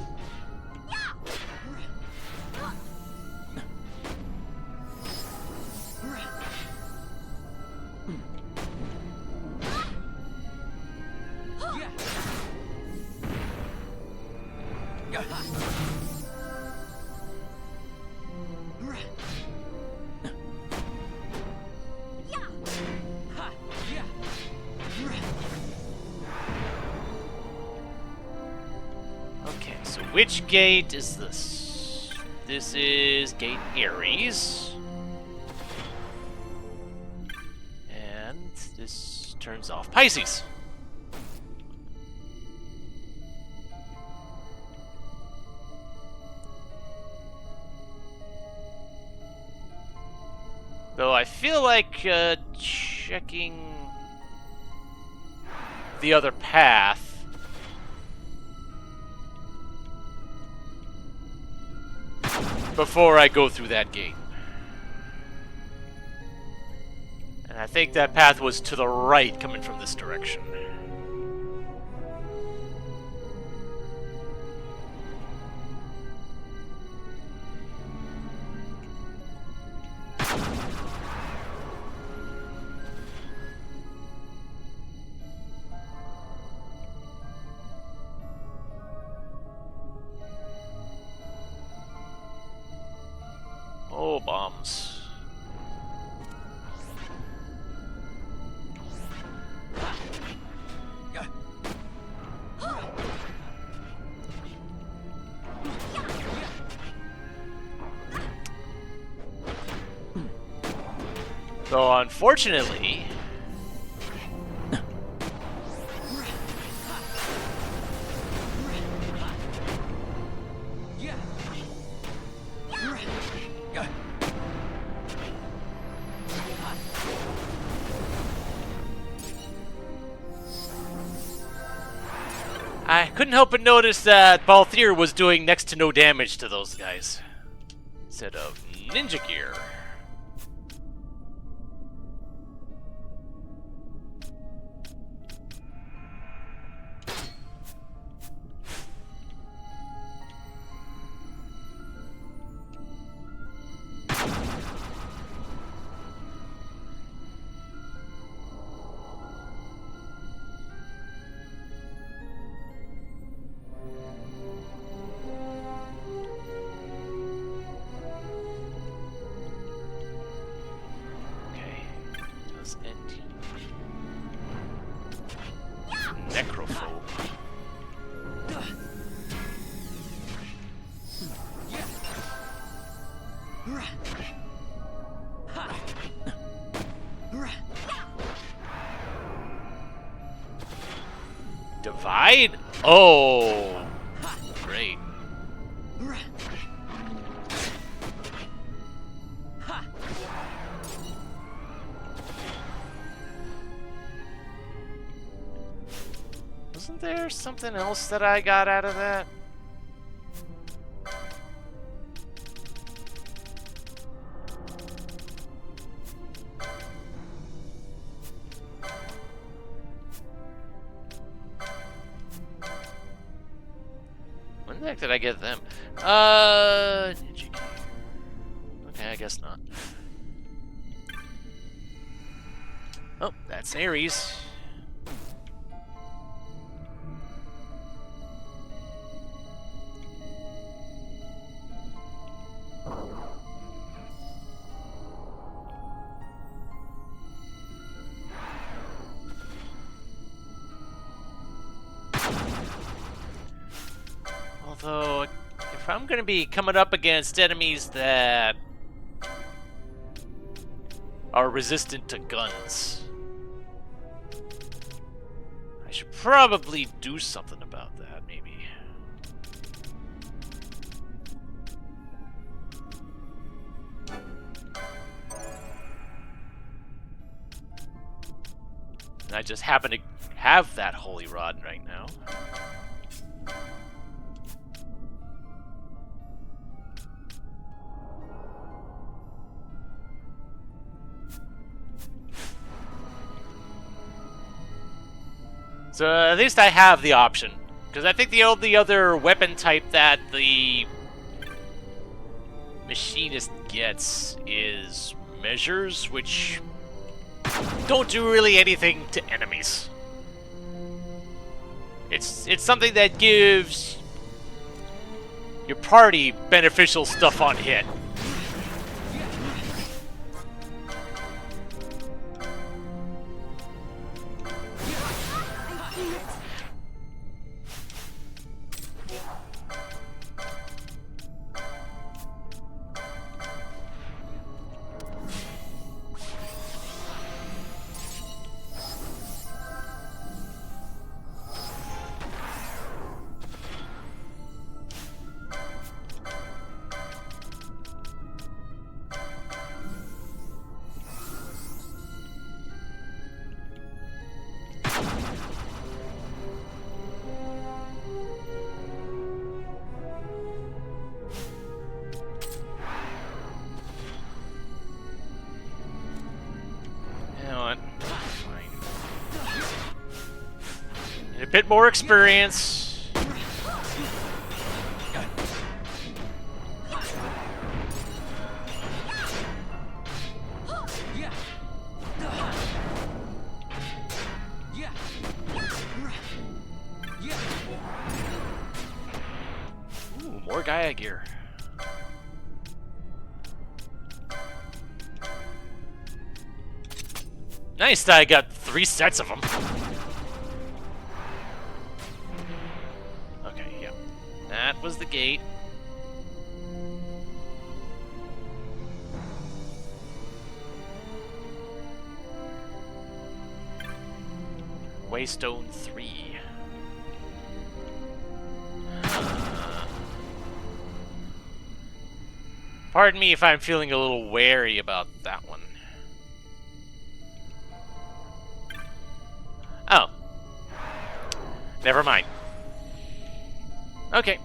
S1: Okay, so which gate is this? This is Gate Aries. And this turns off Pisces. Though I feel like checking the other path before I go through that gate. And I think that path was to the right coming from this direction. Oh, bombs. So, unfortunately, I couldn't help but notice that Balthier was doing next to no damage to those guys instead of ninja gear. Necrophobe. Divide? Oh, great. Wasn't there something else that I got out of that? When the heck did I get them? Okay, I guess not. Oh, that's Ares. going to be coming up against enemies that are resistant to guns. I should probably do something about that, maybe. And I just happen to have that holy rod right now. So at least I have the option. Because I think the only other weapon type that the machinist gets is measures, which don't do really anything to enemies. It's something that gives your party beneficial stuff on hit. A bit more experience. Ooh, more Gaia gear. Nice that I got 3 sets of them. That was the gate. Waystone 3. Pardon me if I'm feeling a little wary about that one. Oh. Never mind. Okay.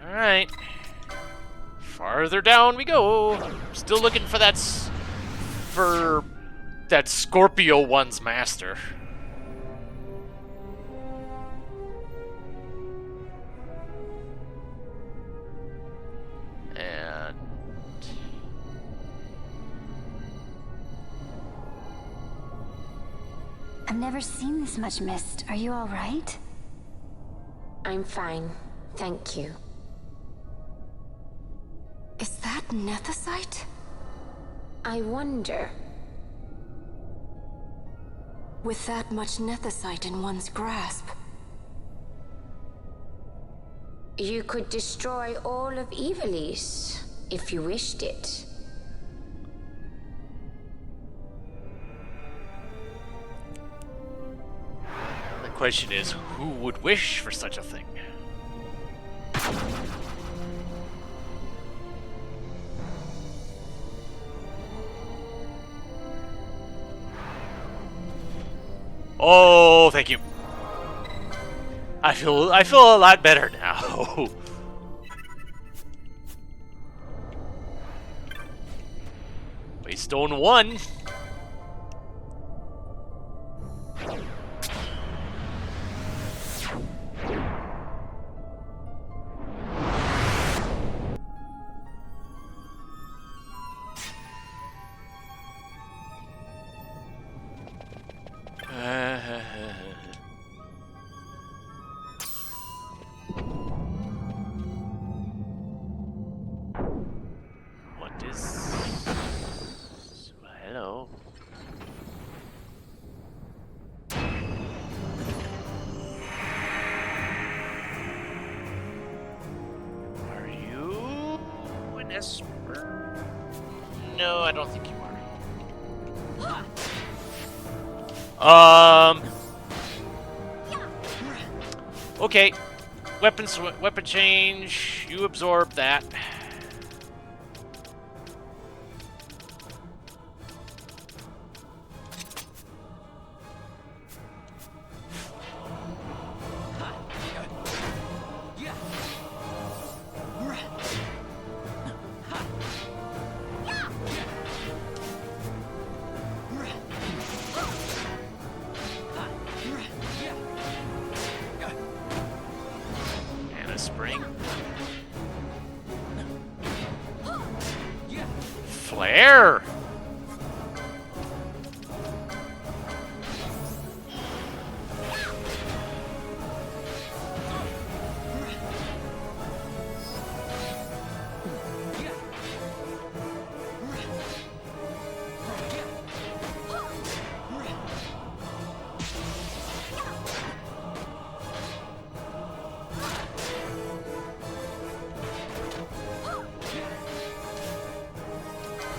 S1: Alright. Farther down we go. Still looking for that Scorpio one's master. And
S2: I've never seen this much mist. Are you all right?
S5: I'm fine, thank you.
S2: Is that nethicite?
S5: I wonder.
S2: With that much nethicite in one's grasp,
S5: You could destroy all of Ivalice if you wished it.
S1: The question is, who would wish for such a thing? Oh, thank you. I feel a lot better now. Waystone 1. What is... Hello. Esper? No, I don't think you are. Okay. Weapon change. You absorb that. Spring. Flare.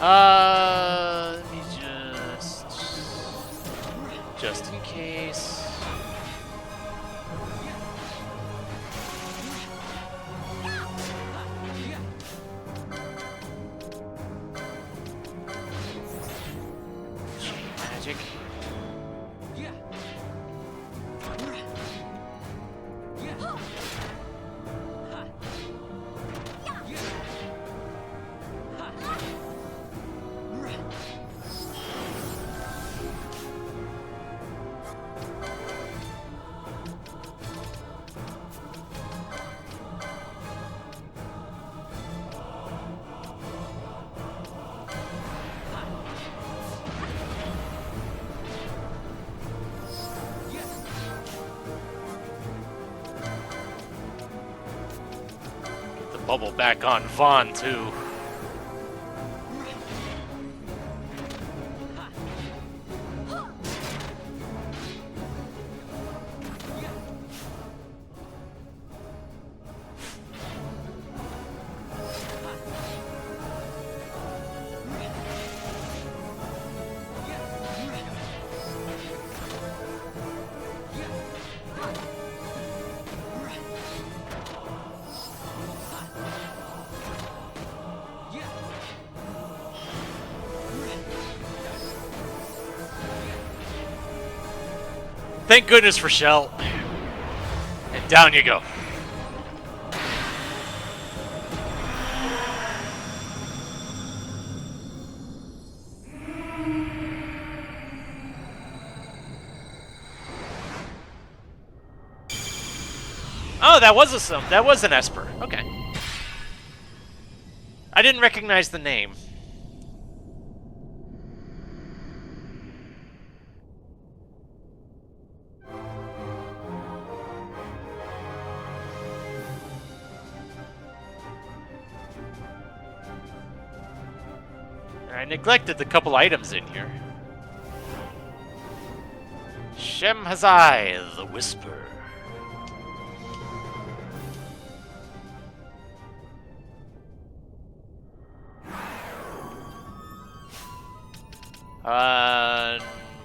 S1: Let me just in case. Chain magic. Bubble back on Vaughn, too. Thank goodness for Shell. And down you go. Oh, that was an Esper. Okay. I didn't recognize the name. I neglected the couple items in here. Shem Hazai, the Whisper.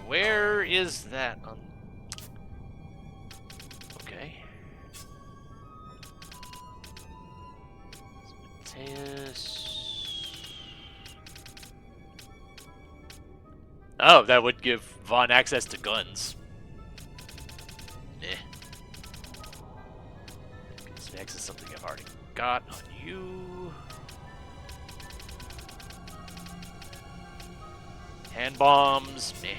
S1: Where is that on? Okay. Mateus. Oh, that would give Vaughn access to guns. Gives me access to something I've already got on you. Hand bombs. Meh.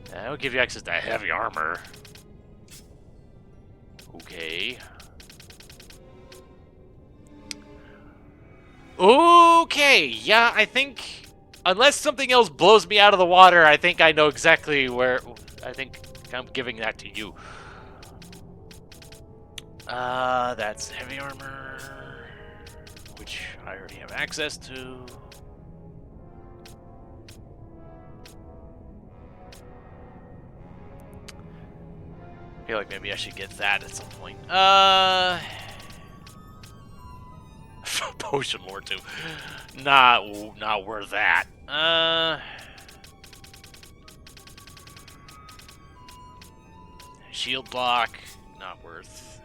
S1: That'll give you access to heavy armor. Okay. Okay, yeah, I think, unless something else blows me out of the water, I think I know exactly where, I think I'm giving that to you. That's heavy armor, which I already have access to. feel like maybe I should get that at some point. Potion lore too. Not worth that. Shield block, not worth.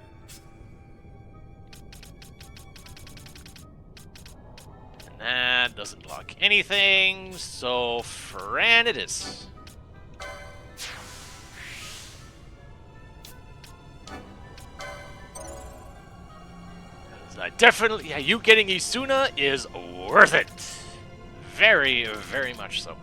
S1: And that doesn't block anything, so Fran it is. Definitely, yeah, you getting Isuna is worth it. Very, very much so.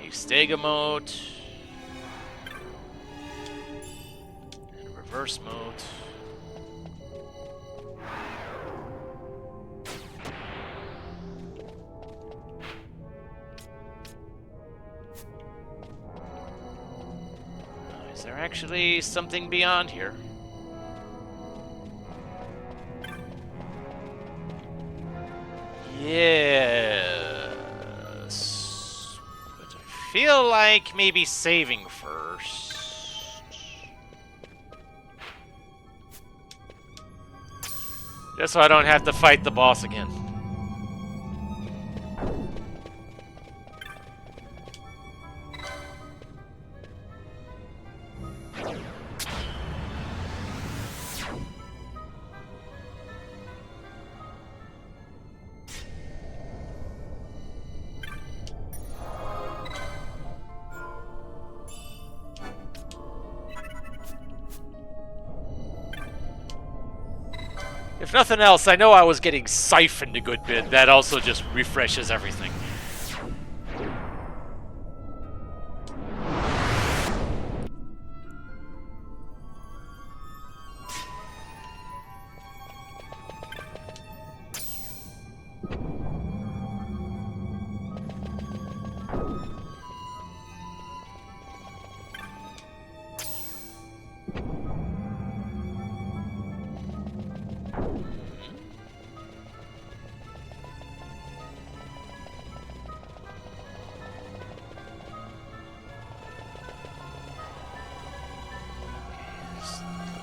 S1: A Stegamote. And a reverse mode. Is there actually something beyond here? Yes. But I feel like maybe saving first. Just so I don't have to fight the boss again. If nothing else, I know I was getting siphoned a good bit. That also just refreshes everything.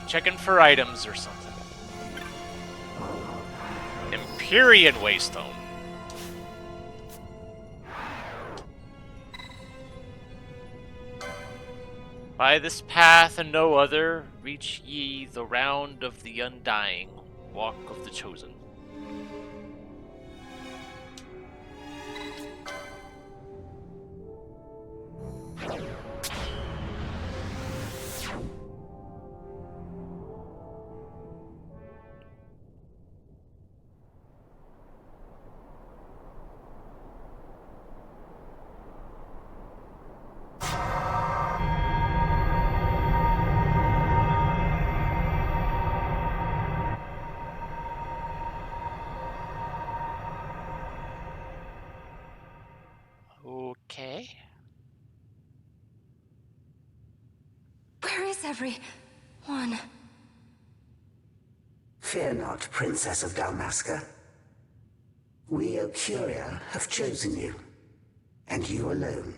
S1: Checking for items or something. Empyrean Waystone. By this path and no other, reach ye the round of the undying, walk of the chosen. Okay.
S2: Where is everyone?
S6: Fear not, Princess of Dalmasca. We, Ocuria, have chosen you, and you alone.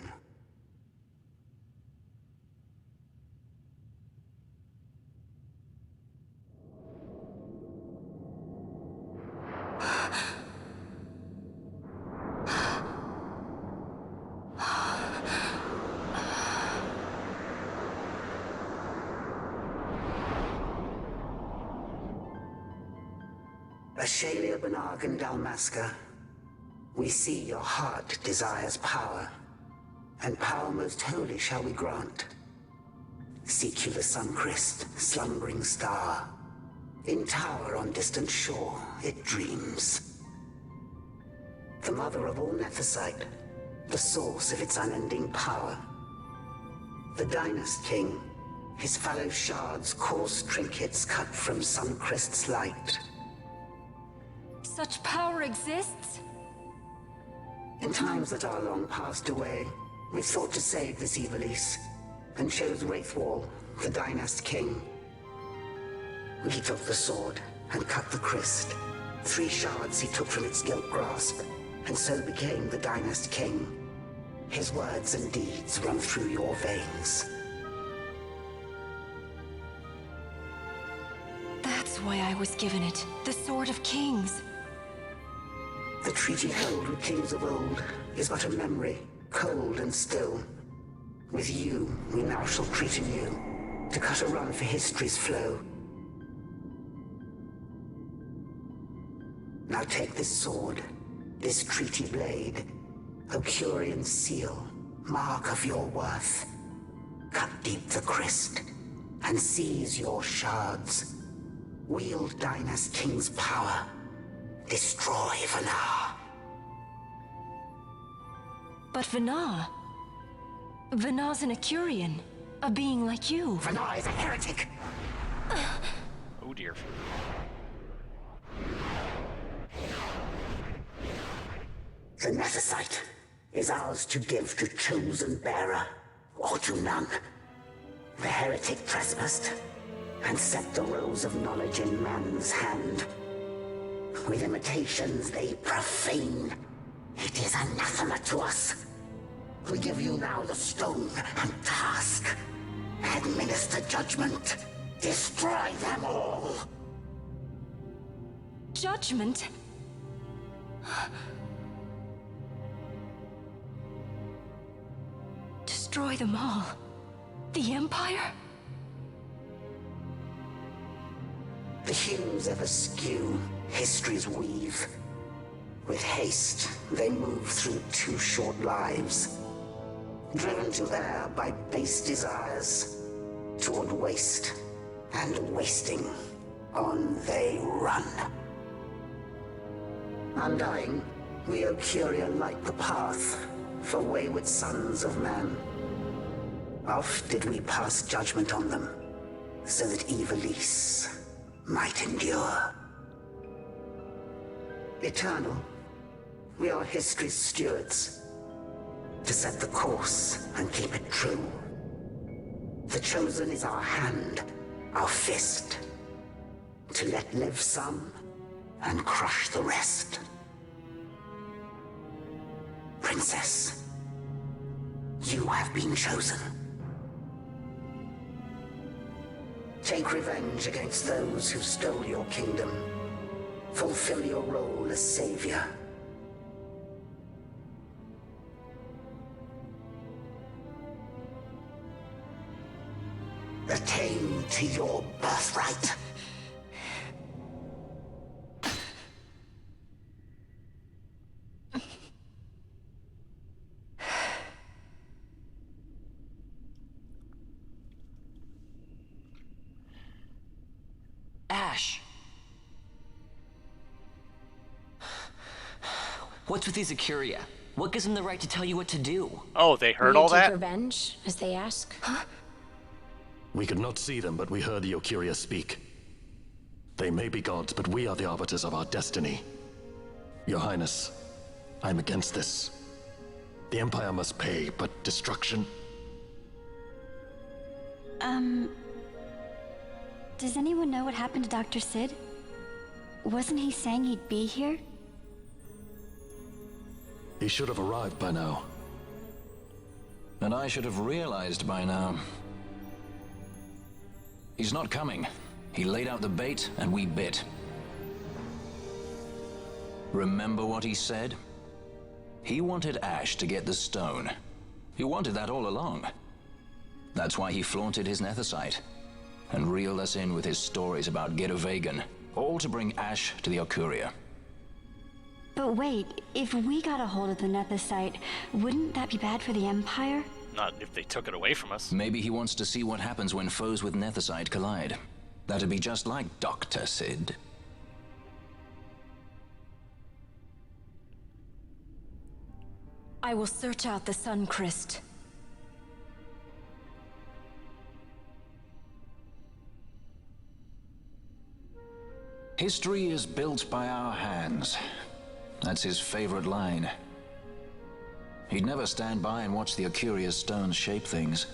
S6: Ashalia Banag and Dalmasca, we see your heart desires power, and power most holy shall we grant. Seek you the Suncrist, slumbering star. In tower on distant shore, it dreams. The mother of all Nephesite, the source of its unending power. The Dynast King, his fallow shards, coarse trinkets cut from Suncrist's light.
S2: Such power exists?
S6: In times that are long passed away, we sought to save this Ivalice, and chose Wraithwall, the Dynast King. He took the sword, and cut the Christ. 3 shards he took from its gilt grasp, and so became the Dynast King. His words and deeds run through your veins.
S7: That's why I was given it. The Sword of Kings.
S6: The treaty held with kings of old is but a memory, cold and still. With you, we now shall treat anew, to cut a run for history's flow. Now take this sword, this treaty blade, Ocurian seal, mark of your worth. Cut deep the Christ, and seize your shards. Wield Dynast King's power. Destroy Vanar.
S7: But Vanar... Vanar's an Ocurian. A being like you.
S6: Vanar is a heretic.
S1: Oh dear.
S6: The Nethersite is ours to give to chosen bearer, or to none. The heretic trespassed, and set the rose of knowledge in man's hand. With imitations they profane. It is anathema to us. We give you now the stone and task. Administer judgment. Destroy them all.
S7: Judgment? Destroy them all? The Empire?
S6: The hues ever skew history's weave. With haste, they move through 2 short lives. Driven to err by base desires. Toward waste, and wasting, on they run. Undying, we Ocurian light the path for wayward sons of man. Oft did we pass judgment on them, so that Ivalice might endure. Eternal, we are history's stewards, to set the course and keep it true. The chosen is our hand, our fist, to let live some and crush the rest. Princess, you have been chosen. Take revenge against those who stole your kingdom. Fulfill your role as savior. Attain to your birthright.
S3: Ash! What's with these Acuria? What gives them the right to tell you what to do?
S1: Oh, they heard
S5: Will
S1: all
S5: you take
S1: that?
S5: revenge, as they ask?
S4: We could not see them, but we heard the Ocuria speak. They may be gods, but we are the arbiters of our destiny. Your Highness, I'm against this. The Empire must pay, but destruction?
S2: Does anyone know what happened to Dr. Sid? Wasn't he saying he'd be here?
S4: He should have arrived by now.
S8: And I should have realized by now. He's not coming. He laid out the bait, and we bit. Remember what he said? He wanted Ash to get the stone. He wanted that all along. That's why he flaunted his Nethersite, and reeled us in with his stories about Gidovagan, all to bring Ash to the Ocuria.
S2: But wait, if we got a hold of the Nethersite, wouldn't that be bad for the Empire?
S1: Not if they took it away from us.
S8: Maybe he wants to see what happens when foes with Nethersite collide. That'd be just like Dr. Sid.
S7: I will search out the Sun Christ.
S8: History is built by our hands. That's his favorite line. He'd never stand by and watch the Ocuria's stones shape things.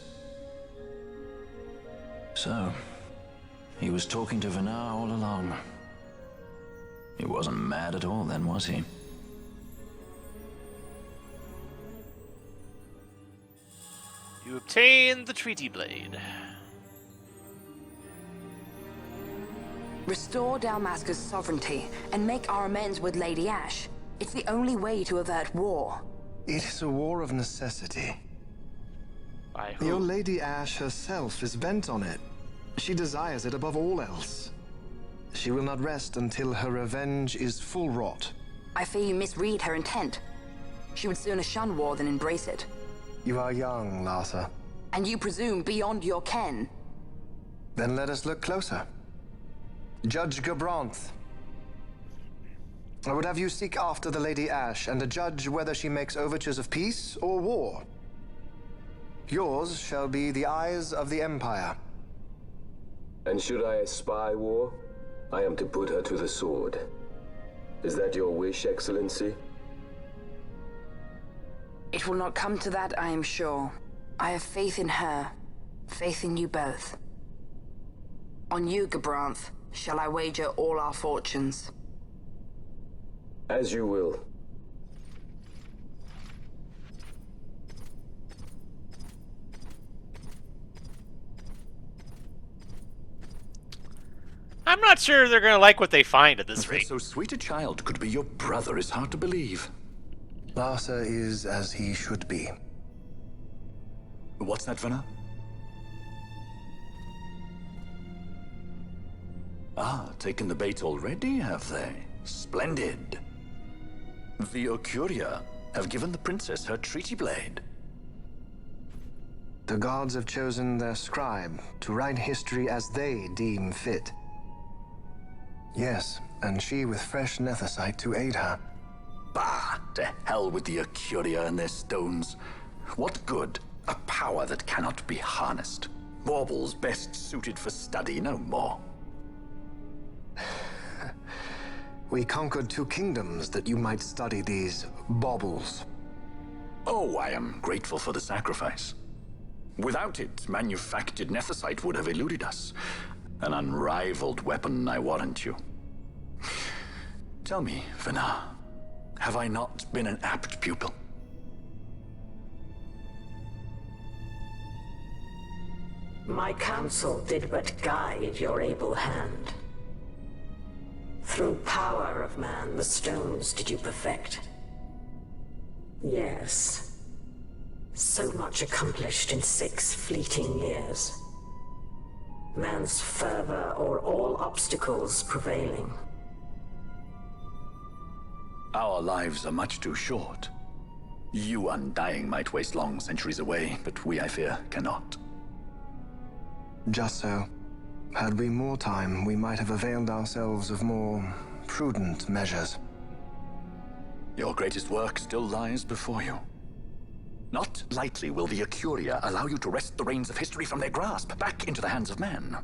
S8: So, he was talking to Vanar all along. He wasn't mad at all then, was he?
S1: You obtain the Treaty Blade.
S9: Restore Dalmasca's sovereignty and make our amends with Lady Ash. It's the only way to avert war.
S10: It is a war of necessity.
S1: By who?
S10: Your Lady Ash herself is bent on it. She desires it above all else. She will not rest until her revenge is full wrought.
S9: I fear you misread her intent. She would sooner shun war than embrace it.
S10: You are young, Larsa.
S9: And you presume beyond your ken.
S10: Then let us look closer. Judge Gabranth. I would have you seek after the Lady Ash and adjudge whether she makes overtures of peace or war. Yours shall be the eyes of the Empire.
S11: And should I espy war, I am to put her to the sword. Is that your wish, Excellency?
S9: It will not come to that, I am sure. I have faith in her, faith in you both. On you, Gabranth, shall I wager all our fortunes.
S11: As you will.
S1: I'm not sure they're gonna like what they find at this
S12: That
S1: rate.
S12: so sweet a child could be your brother is hard to believe.
S10: Larsa is as he should be.
S12: What's that, Venna? Ah, taken the bait already, have they? Splendid. The Ocuria have given the princess her treaty blade.
S10: The gods have chosen their scribe to write history as they deem fit. Yes, and she with fresh nethicite to aid her.
S12: Bah! To hell with the Ocuria and their stones. What good? A power that cannot be harnessed. Baubles best suited for study, no more.
S10: We conquered 2 kingdoms that you might study these baubles.
S12: Oh, I am grateful for the sacrifice. Without it, manufactured nethicite would have eluded us. An unrivaled weapon, I warrant you. Tell me, Venna, have I not been an apt pupil?
S6: My counsel did but guide your able hand. Through power of man, the stones did you perfect. Yes. So much accomplished in 6 fleeting years. Man's fervor o'er all obstacles prevailing.
S12: Our lives are much too short. You undying might waste long centuries away, but we, I fear, cannot.
S10: Just so. Had we more time, we might have availed ourselves of more prudent measures.
S12: Your greatest work still lies before you. Not lightly will the Ocuria allow you to wrest the reins of history from their grasp, back into the hands of men.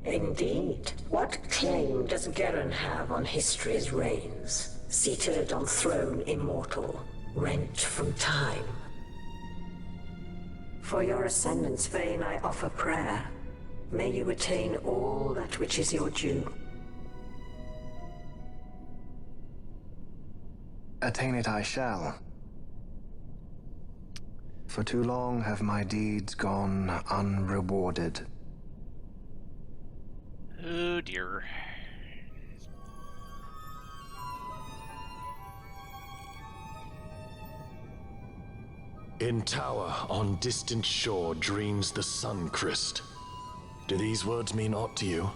S6: Indeed. What claim does Geren have on history's reins? Seated on throne immortal, rent from time. For your ascendant's vein I offer prayer. May you attain all that which is your due.
S10: Attain it I shall. For too long have my deeds gone unrewarded.
S1: Oh dear.
S4: In tower on distant shore dreams the sun Christ. Do these words mean aught to you?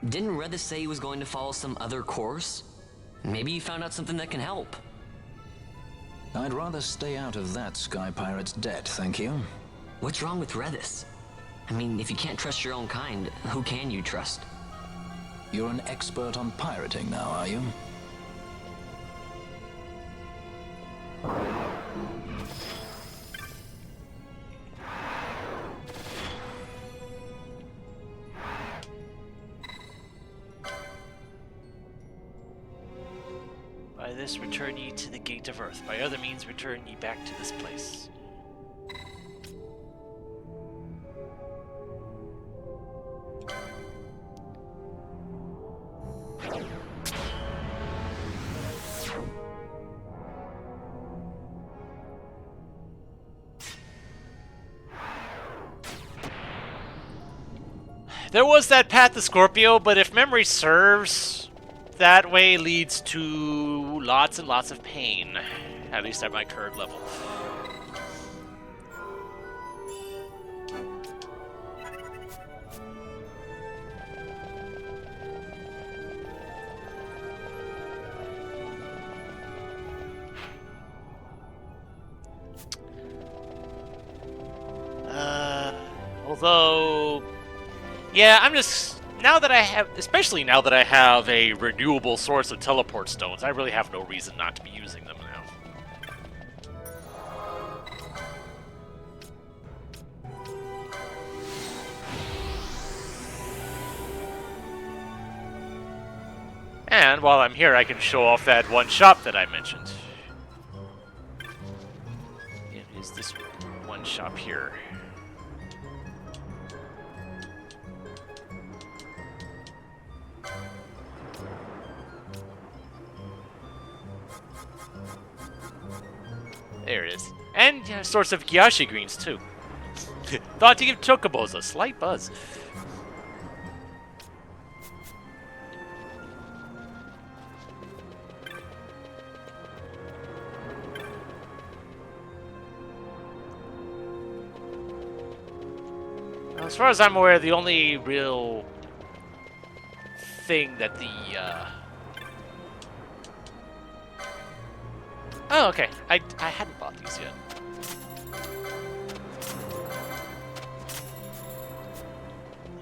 S3: Didn't Redis say he was going to follow some other course? Maybe you found out something that can help.
S8: I'd rather stay out of that Sky Pirate's debt, thank you.
S3: What's wrong with Redis? I mean, if you can't trust your own kind, who can you trust?
S8: You're an expert on pirating now, are you?
S1: By this return ye to the gate of earth. By other means return ye back to this place. There was that path to Scorpio, but if memory serves, that way leads to lots and lots of pain. At least at my current level. Although, yeah, I'm just, now that I have, especially now that I have a renewable source of teleport stones, I really have no reason not to be using them now. And while I'm here, I can show off that one shop that I mentioned. It is this one shop here. There it is. And a source of Gyashi greens, too. Thought to give chocobos a slight buzz. As far as I'm aware, the only real thing that the, Oh, okay. I hadn't bought these yet.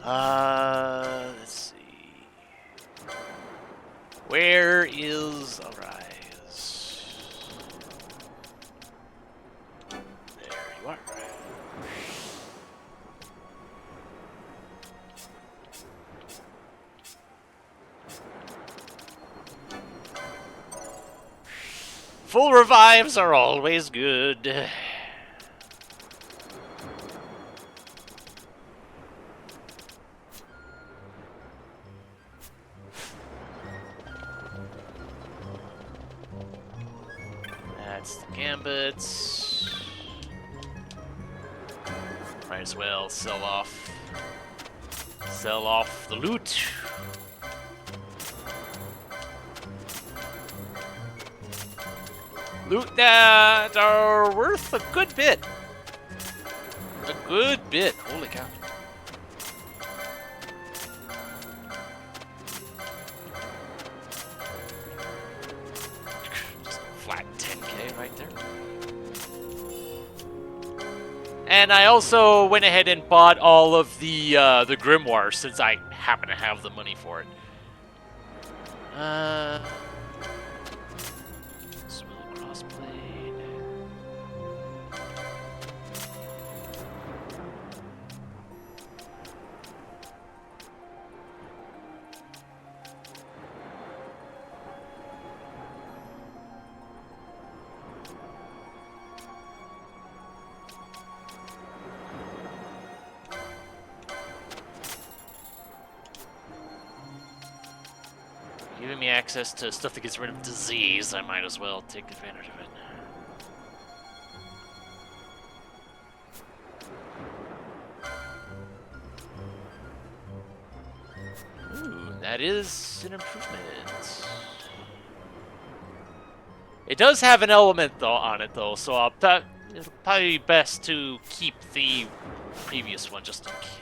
S1: Let's see. Where is Arise? There you are. Full revives are always good. That's the gambits. Might as well sell off the loot. Loot that are worth a good bit. A good bit. Holy cow. Just flat 10k right there. And I also went ahead and bought all of the grimoires since I happen to have the money for it. Giving me access to stuff that gets rid of disease, I might as well take advantage of it. Ooh, that is an improvement. It does have an element though on it though, so it'll probably be best to keep the previous one just in case.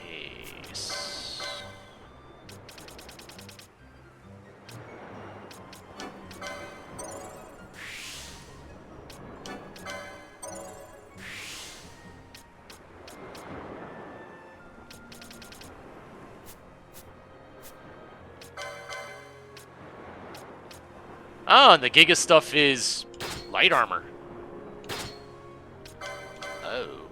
S1: Oh, and the Giga stuff is light armor. Oh.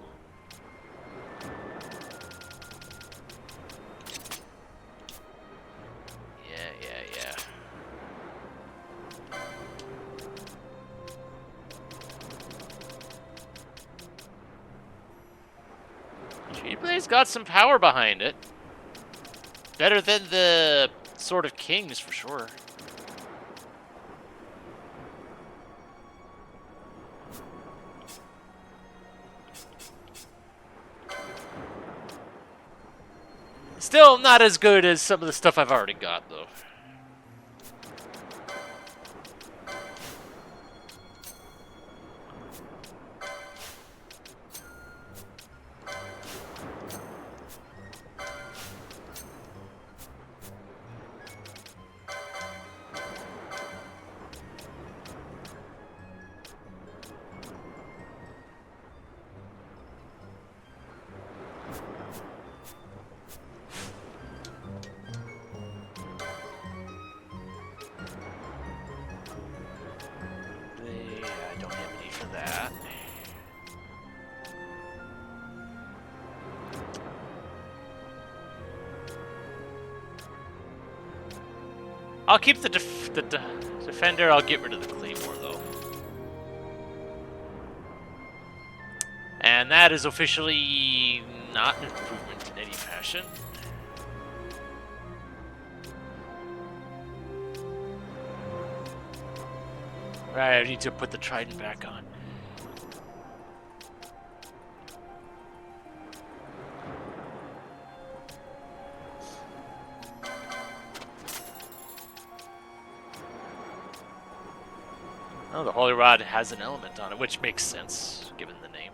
S1: Yeah. Treeblade's got some power behind it. Better than the Sword of Kings, for sure. Still not as good as some of the stuff I've already got, though. I don't have any for that. I'll keep the defender. I'll get rid of the claymore, though. And that is officially not an improvement in any fashion. Right, I need to put the trident back on. Oh, the Holy Rod has an element on it, which makes sense, given the name.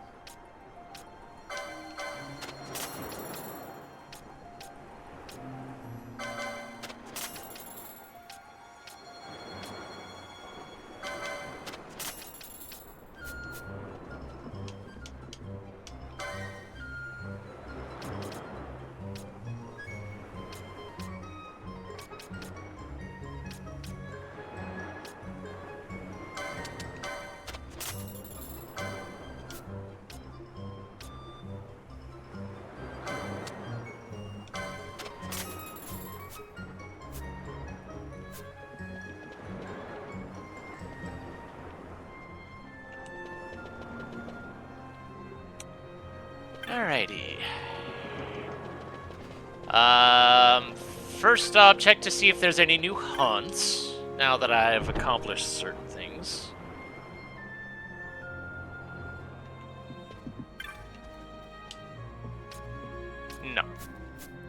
S1: Alrighty. First up, check to see if there's any new hunts, now that I've accomplished certain things. No.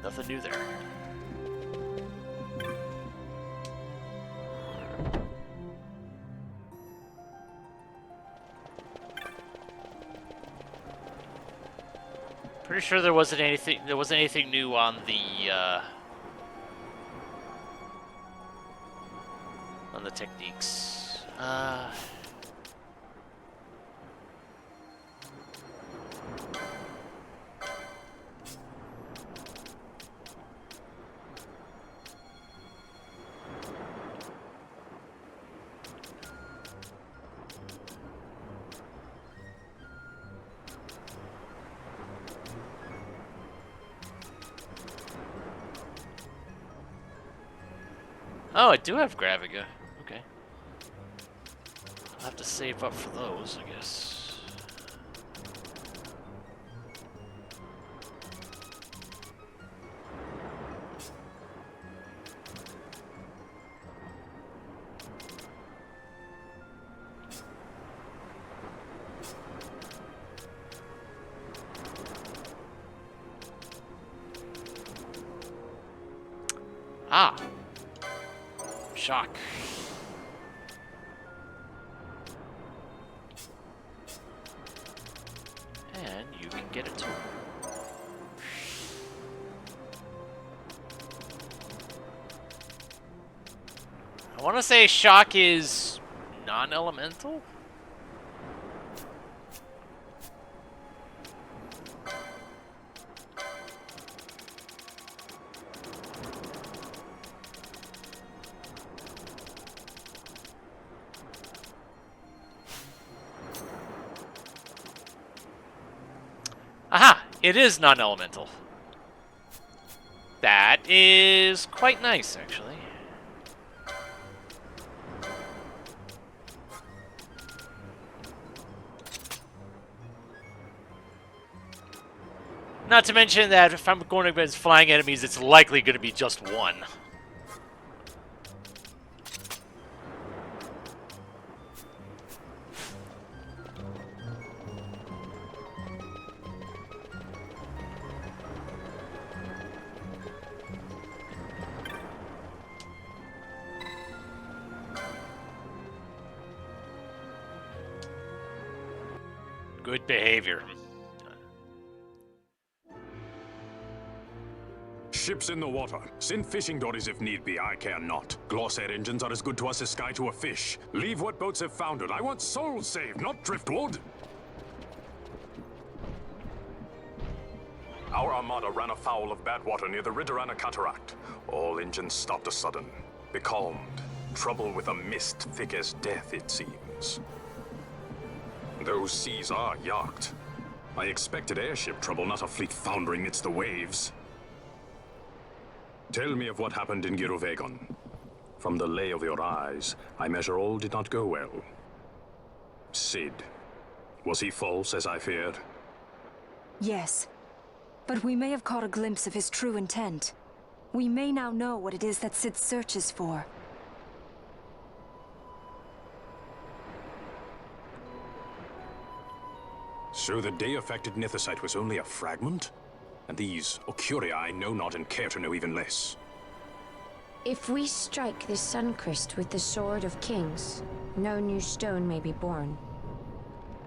S1: Nothing new there. Pretty sure there wasn't anything new on the techniques. Oh, I do have Graviga. Okay. I'll have to save up for those, I guess. Ah. Shock. And you can get it too. I want to say shock is non-elemental? Aha! It is non-elemental. That is quite nice, actually. Not to mention that if I'm going against flying enemies, it's likely going to be just one. Good behavior.
S13: Ships in the water. Send fishing dories if need be, I care not. Glossair engines are as good to us as sky to a fish. Leave what boats have foundered. I want souls saved, not driftwood. Our armada ran afoul of bad water near the Ridorana Cataract. All engines stopped a sudden. Becalmed. Trouble with a mist thick as death, it seems. Those seas are yacht. I expected airship trouble, not a fleet foundering midst the waves. Tell me of what happened in Girovegon. From the lay of your eyes, I measure all did not go well. Cid. Was he false, as I feared?
S7: Yes. But we may have caught a glimpse of his true intent. We may now know what it is that Cid searches for.
S13: So the day-affected Nethicite was only a fragment? And these Ocuria I know not and care to know even less.
S5: If we strike this Suncrest with the Sword of Kings, no new stone may be born.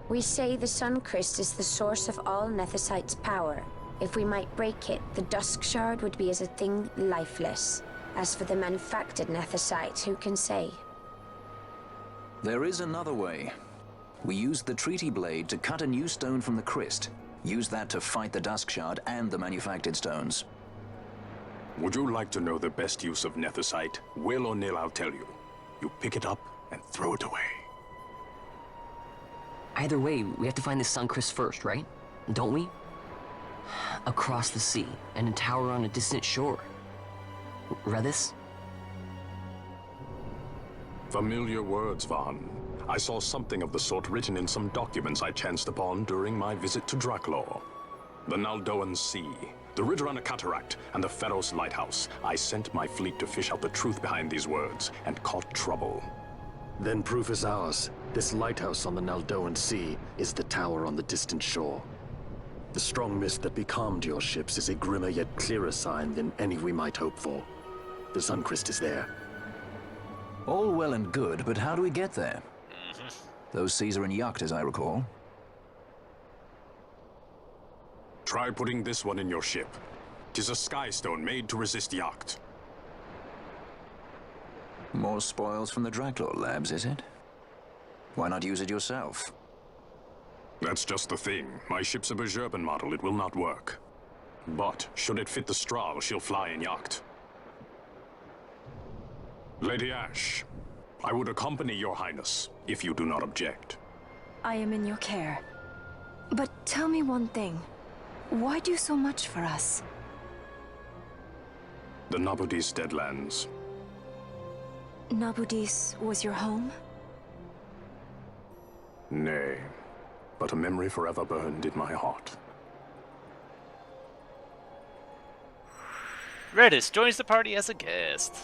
S5: We say the Suncrest is the source of all Nethicite's power. If we might break it, the Dusk Shard would be as a thing lifeless. As for the manufactured Nethicite, who can say?
S8: There is another way. We used the Treaty Blade to cut a new stone from the Crest. Use that to fight the Dusk Shard and the manufactured stones.
S13: Would you like to know the best use of Nethicite? Will or nil, I'll tell you. You pick it up and throw it away.
S3: Either way, we have to find the Suncrest first, right? Don't we? Across the sea, and a tower on a distant shore. Read this?
S13: Familiar words, Vaughn. I saw something of the sort written in some documents I chanced upon during my visit to Draklor. The Naldoan Sea, the Ridorana Cataract, and the Pharos Lighthouse. I sent my fleet to fish out the truth behind these words, and caught trouble.
S4: Then proof is ours. This lighthouse on the Naldoan Sea is the tower on the distant shore. The strong mist that becalmed your ships is a grimmer yet clearer sign than any we might hope for. The Suncrest is there.
S8: All well and good, but how do we get there? Those seas are in yacht, as I recall.
S13: Try putting this one in your ship. 'Tis a skystone made to resist yacht.
S8: More spoils from the Draklor labs, is it? Why not use it yourself?
S13: That's just the thing. My ship's a Bergerben model. It will not work. But should it fit the Strahl, she'll fly in yacht. Lady Ash, I would accompany your highness, if you do not object.
S7: I am in your care. But tell me one thing. Why do so much for us?
S13: The Nabudis Deadlands.
S7: Nabudis was your home?
S13: Nay, but a memory forever burned in my heart.
S1: Redis joins the party as a guest.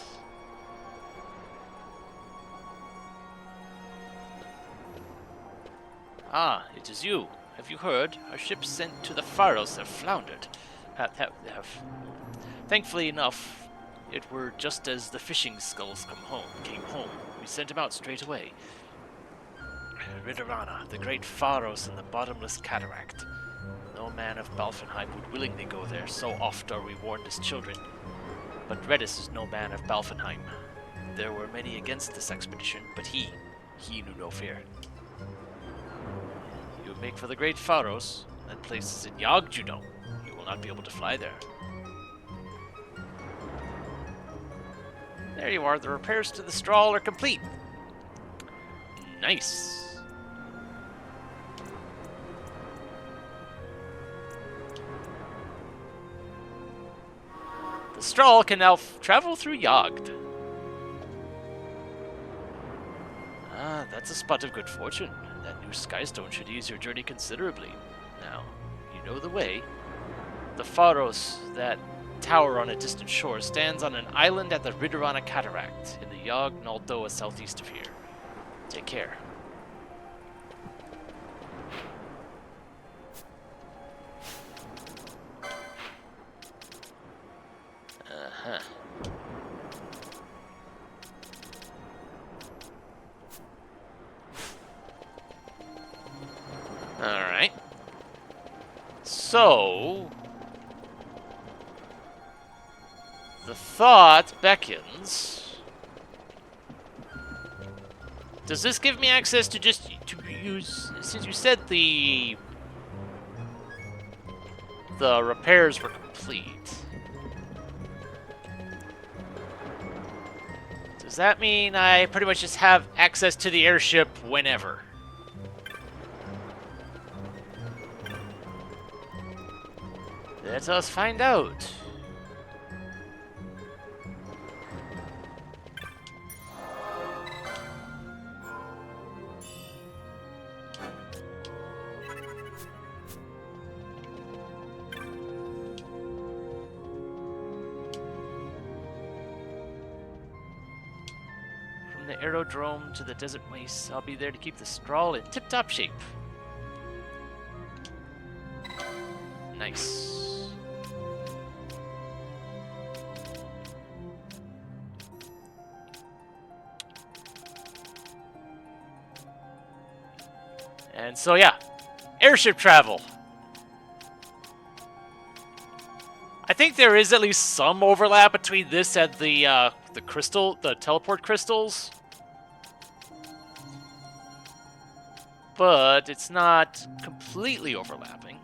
S1: Ah, it is you. Have you heard? Our ships sent to the Pharos have floundered. Thankfully enough, it were just as the fishing skulls came home. We sent him out straight away. Ridorana, the great Pharos and the bottomless cataract. No man of Balfenheim would willingly go there, so oft are we warned as children. But Redis is no man of Balfenheim. There were many against this expedition, but he knew no fear. You make for the great Pharos. That place is in Yogg, you know. You will not be able to fly there. There you are. The repairs to the Strahl are complete. Nice. The Strahl can now travel through Yogg. Ah, that's a spot of good fortune. That new skystone should ease your journey considerably. Now, you know the way. The Pharos, that tower on a distant shore, stands on an island at the Ridorana Cataract in the Yogg Naldoa southeast of here. Take care. Uh-huh. Alright. So, the thought beckons. Does this give me access to just to use? Since you said the repairs were complete, does that mean I pretty much just have access to the airship whenever? Let us find out. From the aerodrome to the desert wastes, I'll be there to keep the Strawl in tip-top shape. Nice. And so, yeah, airship travel. I think there is at least some overlap between this and the teleport crystals. But it's not completely overlapping.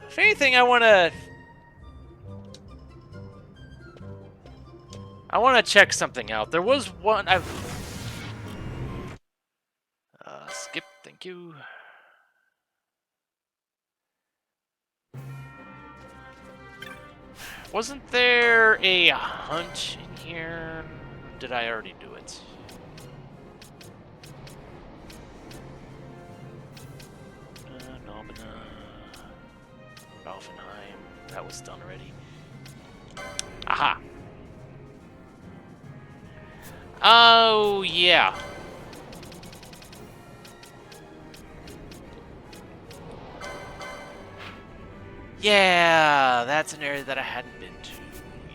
S1: If anything, I want to check something out. There was one skip, thank you. Wasn't there a hunt in here? Did I already do it? Alfenheim. That was done already. Aha! Oh, yeah. Yeah, that's an area that I hadn't been to.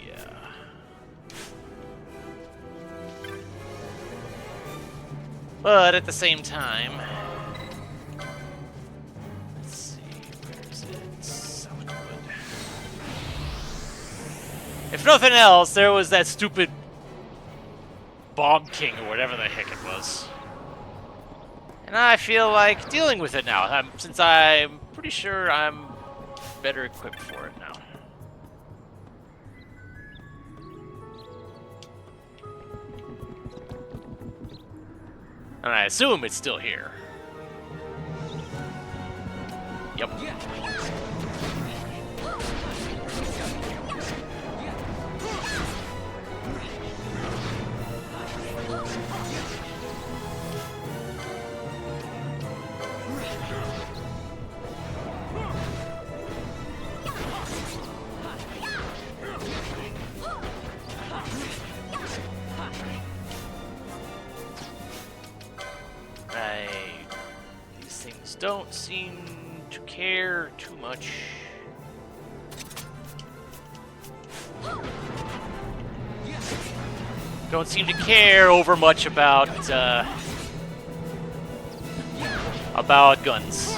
S1: Yeah. But at the same time... Let's see, where is it? Southwood. If nothing else, there was that stupid Bomb King or whatever the heck it was. And I feel like dealing with it now, since I'm pretty sure I'm better equipped for it now. And I assume it's still here. Yep. These things don't seem to care too much. Don't seem to care over much about guns.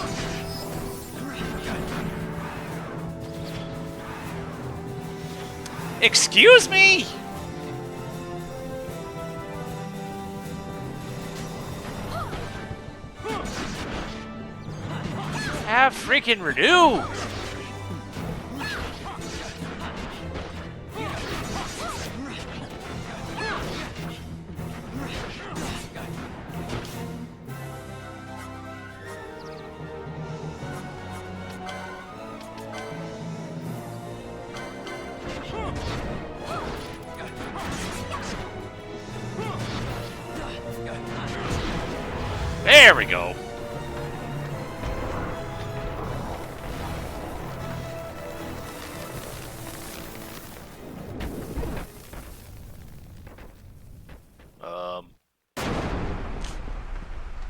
S1: Excuse me? Have freaking renew! There we go.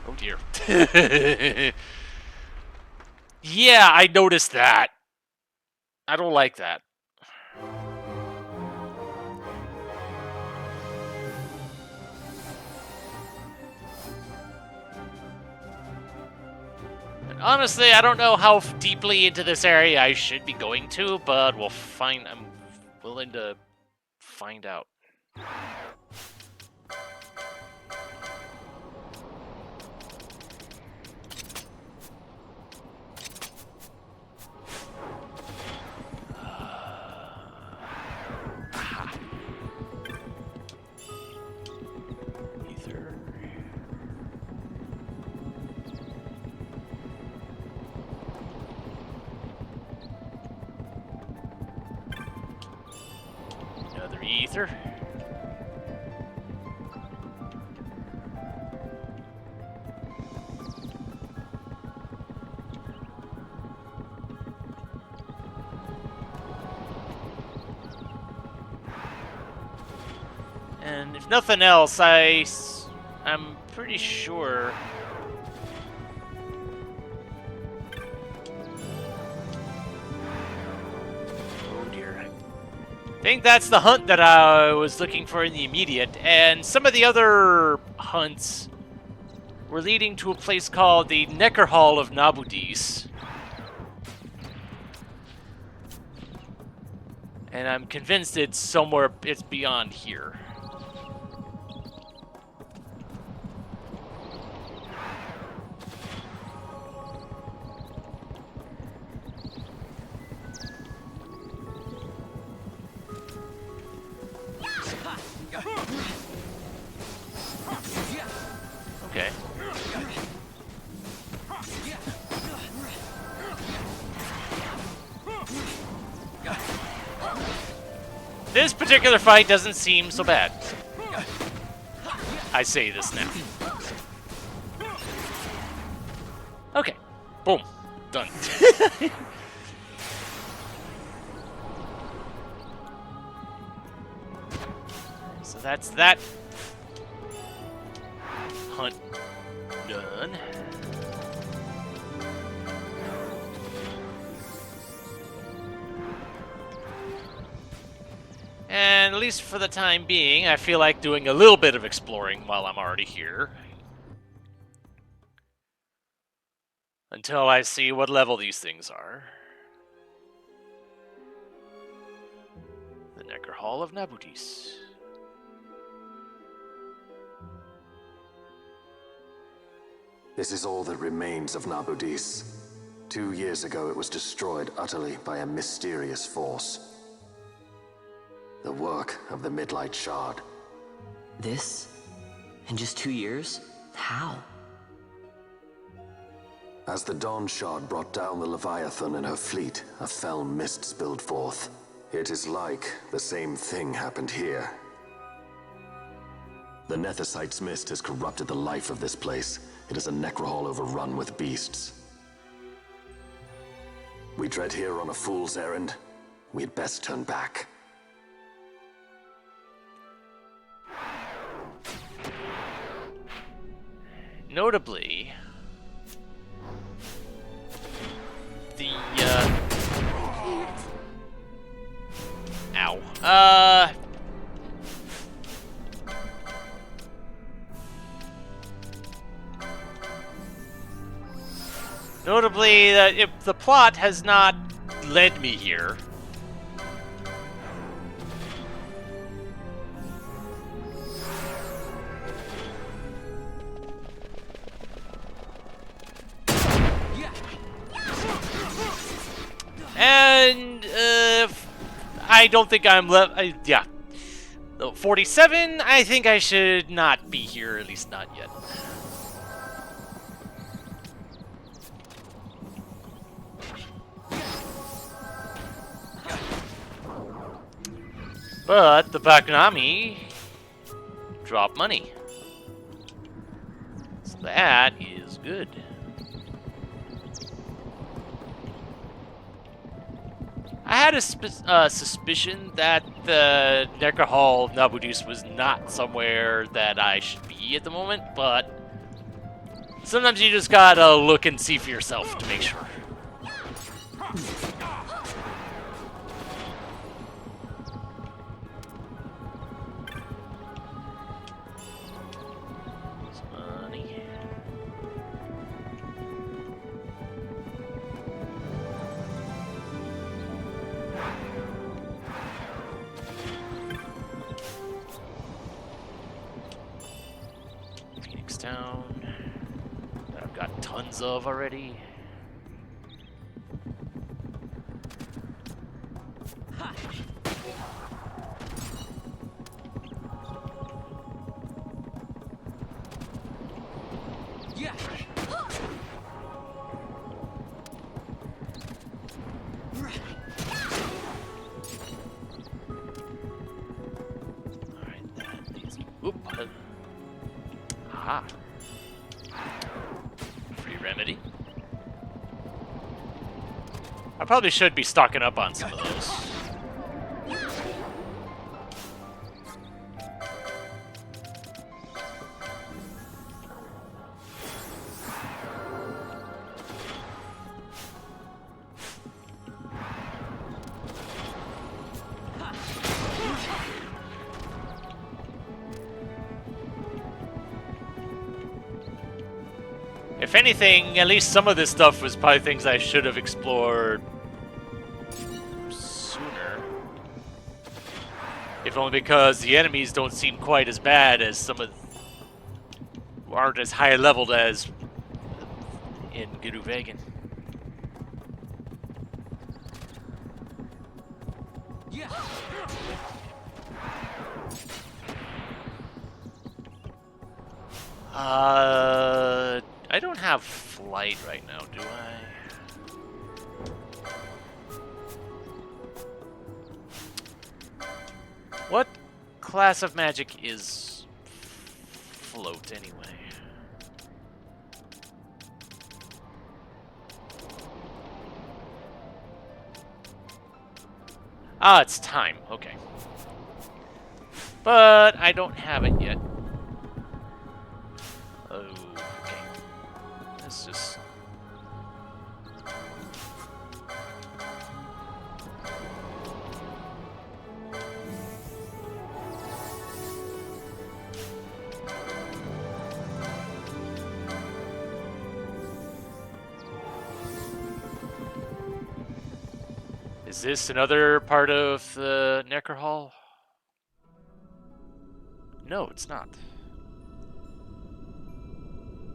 S1: Oh dear. Yeah, I noticed that. I don't like that. And honestly, I don't know how deeply into this area I should be going to, but we'll find. I'm willing to find out. Ether. Another ether. And if nothing else, I'm pretty sure. Oh dear. I think that's the hunt that I was looking for in the immediate, and some of the other hunts were leading to a place called the Necker Hall of Nabudis. And I'm convinced it's beyond here. Okay. This particular fight doesn't seem so bad. I say this now. Okay. Boom. Done. So that's that hunt done. And at least for the time being, I feel like doing a little bit of exploring while I'm already here. Until I see what level these things are. The Necker Hall of Nabudis.
S4: This is all that remains of Nabudis. 2 years ago, it was destroyed utterly by a mysterious force. The work of the Midlight Shard.
S3: This? In just 2 years? How?
S4: As the Dawn Shard brought down the Leviathan and her fleet, a fell mist spilled forth. It is like the same thing happened here. The Nethicite's mist has corrupted the life of this place. It is a necrohall overrun with beasts. We tread here on a fool's errand. We'd best turn back.
S1: Notably, the notably, if the plot has not led me here. And I don't think I'm yeah. 47, I think I should not be here, at least not yet. But the Bakunami drop money. So that is good. I had a suspicion that the Necker Hall Nabudis was not somewhere that I should be at the moment, but sometimes you just gotta look and see for yourself to make sure. dispose of already.
S3: Yeah.
S1: Alright, that leaves me. Oop. Aha. Free remedy. I probably should be stocking up on some of those. If anything, at least some of this stuff was probably things I should have explored sooner. If only because the enemies don't seem quite as bad as some of... aren't as high leveled as in Guruvegan.
S3: Yeah.
S1: I don't have flight right now, do I? What class of magic is float anyway? Ah, it's time. Okay. But I don't have it yet. Oh, okay. Let's just... Is this another part of the Necker Hall? No, it's not.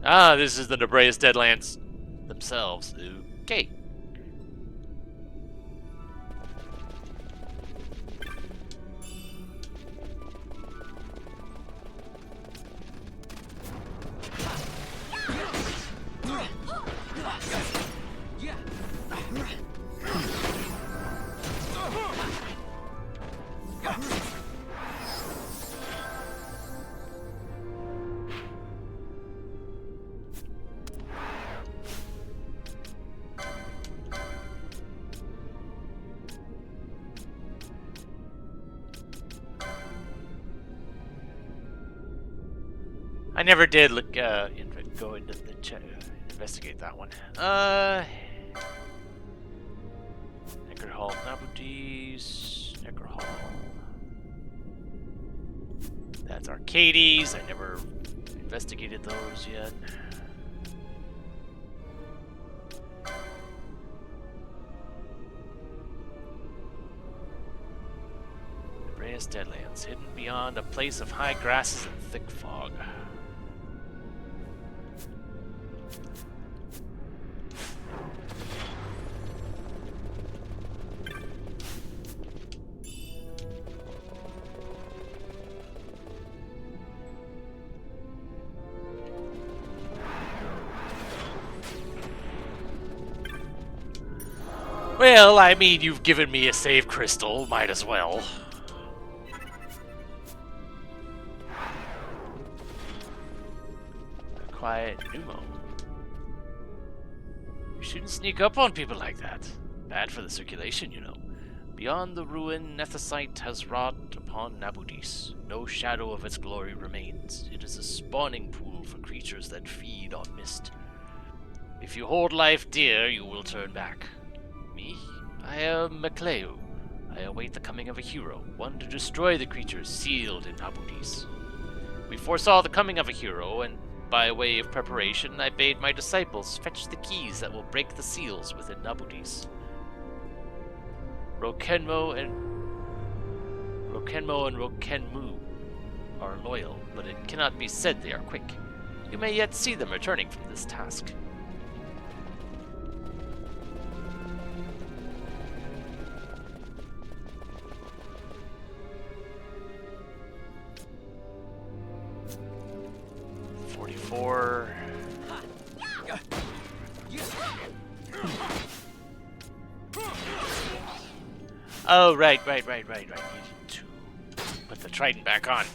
S1: Ah, this is the Nebraeus Deadlands themselves. Okay. I never did look go into the investigate that one. Necker Hall, Nabutis, Necker Hall. That's Arcades. I never investigated those yet. Nebraeus Deadlands, hidden beyond a place of high grasses and thick fog. Well, I mean, you've given me a save crystal, might as well. A quiet pneumo. You shouldn't sneak up on people like that. Bad for the circulation, you know. Beyond the ruin, Nethicite has wrought upon Nabudis. No shadow of its glory remains. It is a spawning pool for creatures that feed on mist. If you hold life dear, you will turn back. Me? I am MeleeWizard. I await the coming of a hero, one to destroy the creatures sealed in Nabudis. We foresaw the coming of a hero, and by way of preparation, I bade my disciples fetch the keys that will break the seals within Nabudis. Rokenmo and Rokenmu are loyal, but it cannot be said they are quick. You may yet see them returning from this task. Oh, right. Needed to put the trident back on.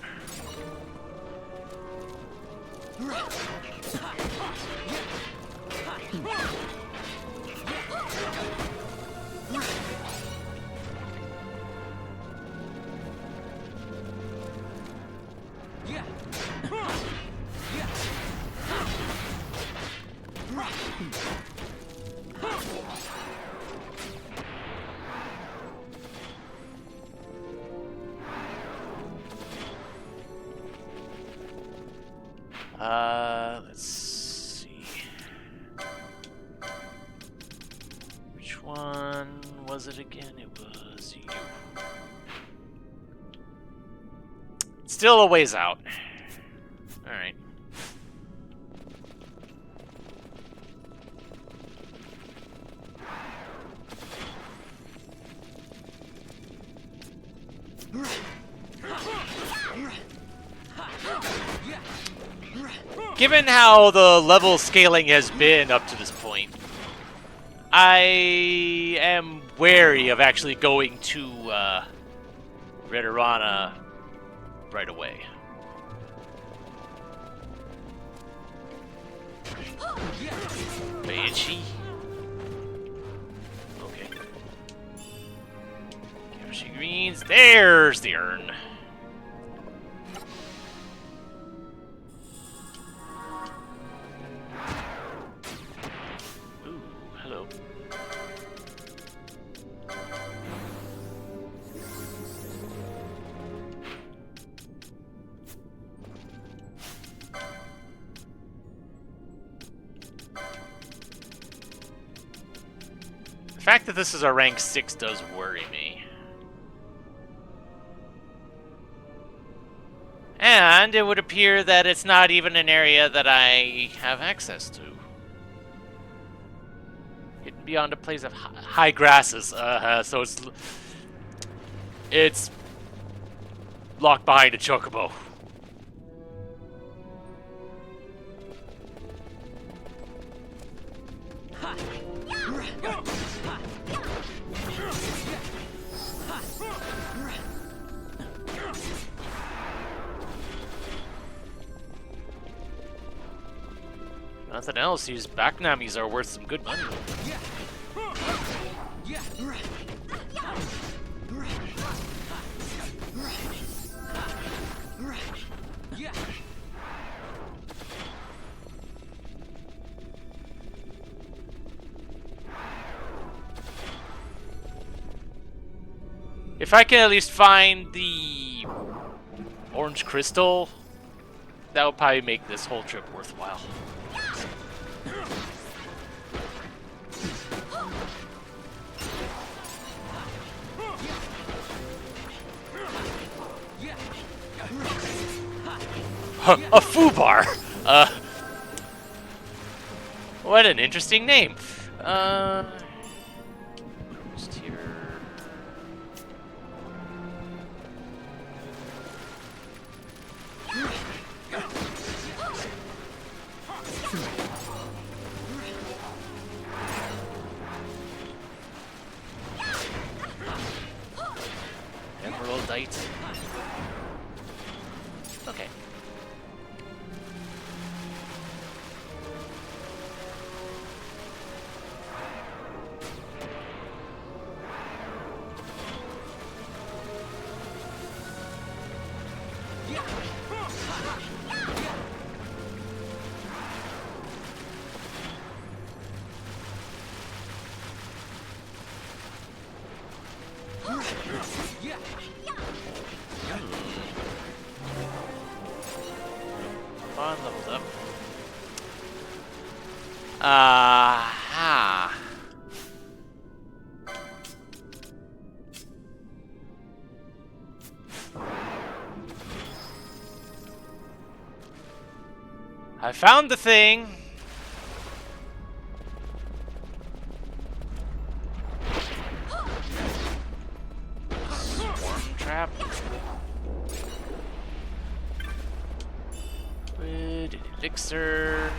S1: Let's see. Which one was it again? It was you. Still a ways out. Alright. Given how the level scaling has been up to this point, I am wary of actually going to Retorana right away. Banshee? Okay. Galaxy Greens. There's the urn. Ooh, hello. The fact that this is a rank 6 does worry me. And it would appear that it's not even an area that I have access to. Hidden beyond a place of high grasses, so it's locked behind a chocobo. Nothing else, these backnamis are worth some good money. If I can at least find the orange crystal, that would probably make this whole trip worthwhile. A foobar! What an interesting name. Just here. Emeraldite. Okay. Fun, leveled up. Aha. I found the thing. Swarm trap. Wood, elixir.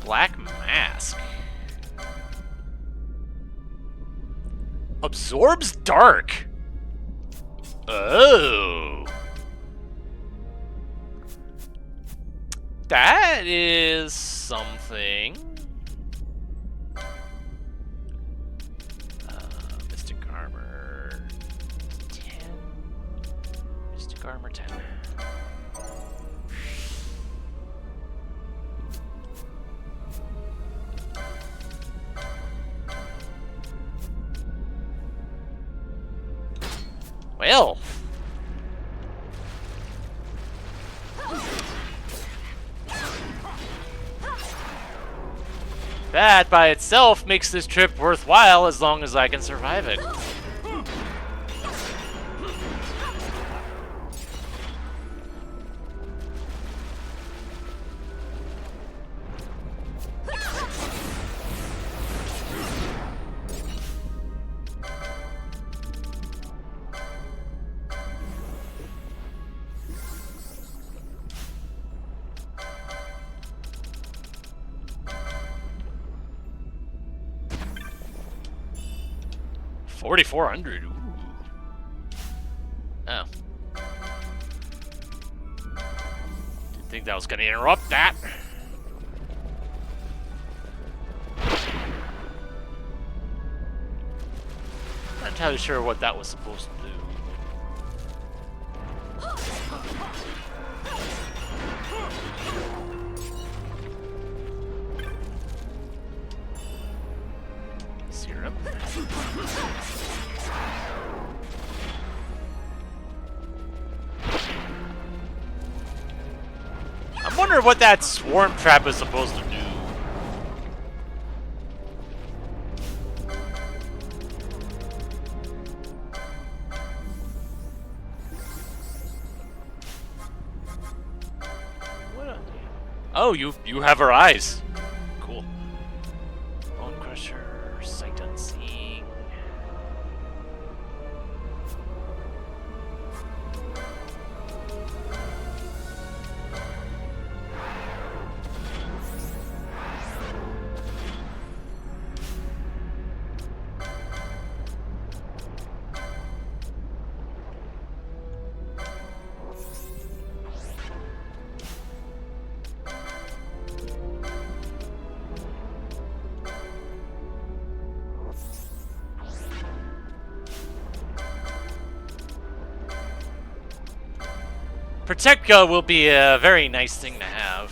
S1: Black Mask. Absorbs dark. Oh. That is something. Mystic Armor 10. Mystic Armor 10. Well. That by itself makes this trip worthwhile as long as I can survive it. $4,400. Ooh. Oh. Didn't think that was going to interrupt that. Not entirely sure what that was supposed to do. Serum. I'm wondering what that swarm trap is supposed to do. What? Oh, you have her eyes. Cool. Bone Crusher, Sight Unseen. Protectka will be a very nice thing to have.